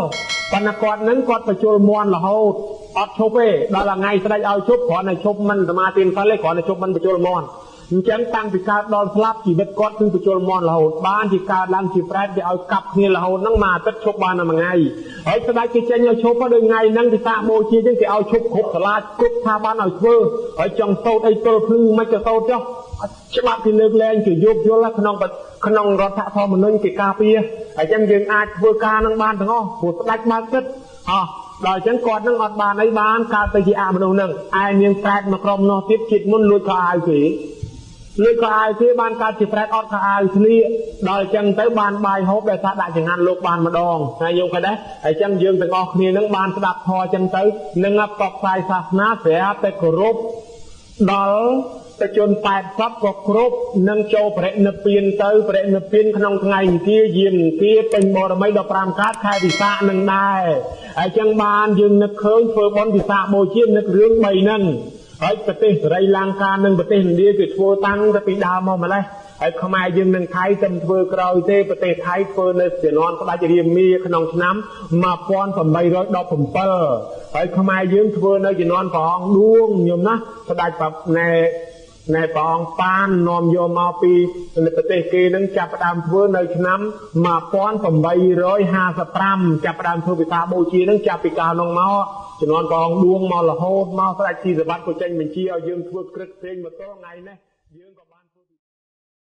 ប៉ុន្តែគាត់នឹងគាត់បញ្ជុលមន់រហូតអត់ឈប់ទេដល់ថ្ងៃស្ដេចឲ្យឈប់គ្រាន់តែឈប់មិនសមាធិសិលទេគ្រាន់តែឈប់មិនបញ្ជុលមន់អញ្ចឹងតាំងពីកើតដល់ស្លាប់ជីវិតគាត់គឺបញ្ជុលមន់រហូតបានជាកើតឡើងជាប្រែតគេឲ្យកាប់គ្នារហូតហ្នឹងមួយអាទិត្យឈប់បានតែមួយថ្ងៃហើយស្ដេចគេចេញឲ្យឈប់ដល់ថ្ងៃហ្នឹងពិសាបូជាអញ្ចឹងគេឲ្យឈប់គ្រប់សាលាគ្រប់ថាបានឲ្យធ្វើហើយចង់សោតអីទល់ភ្លឺមិនក៏សោតចុះច្បាប់គេលើកលែងគេយោគយល់ក្នុងរដ្ឋធម្មនុញ្ញគេការពារអញ្ចឹងយើងអាចធ្វើការនឹងបានទាំងអស់ព្រោះស្ដេចបើកចិត្តដល់អញ្ចឹងគាត់នឹងអត់បានអីបានកើតទៅជាអមនុស្សនឹងឯនាងប្រែតមកក្រុមនោះទៀតជាតិមុនលួចខោអាវគេបានកើតជាប្រែតអត់ខោអាវស្លៀកដល់អញ្ចឹងទៅបានបាយហូបដែលថាដាក់ចង្ហាន់លោកបានម្ដងហើយយល់ឃើញដែរហើយអញ្ចឹងយើងទាំងអស់គ្នានឹងបានស្ដាប់ធម៌អញ្ចឹងទៅនឹងផ្សព្វផ្សាយសាសនាស្រាប់តែគោរពដល់តែជន80ក៏គ្រប់នឹងចូលបរិនិព្វានទៅបរិនិព្វានក្នុងថ្ងៃអង្គារយាមអង្គារពេញបរមី15កើតខែវិសាខនឹងដែរហើយចឹងបានយើងនឹកឃើញធ្វើបុណ្យវិសាខបូជានឹករឿង3ហ្នឹងហើយប្រទេសសេរីលង្កានិងប្រទេសឥណ្ឌាគេធ្វើតាំងតែពីដើមមកម្លេះហើយខ្មែរយើងនឹងថៃតែធ្វើក្រោយទេប្រទេសថៃធ្វើនៅជំនាន់ស្ដេចរាមាក្នុងឆ្នាំ1817ហើយខ្មែរយើងធ្វើនៅជំនាន់ព្រះអង្គឌួងញោមណាស្ដេចណែព្រះអង្គប៉ាននាំយកមកពីប្រទេសគេនឹងចាប់ផ្ដើមធ្វើនៅឆ្នាំ1855ចាប់ផ្ដើមធ្វើវិសាខបូជានឹងចាប់ពីកាលនោះមកជំនាន់ព្រះអង្គឌួងមករហូតមកស្ដេចស៊ីសវត្តក៏ចេញបញ្ជាឲ្យយើងធ្វើក្រឹតផ្សេងមកទល់ថ្ងៃនេះយើង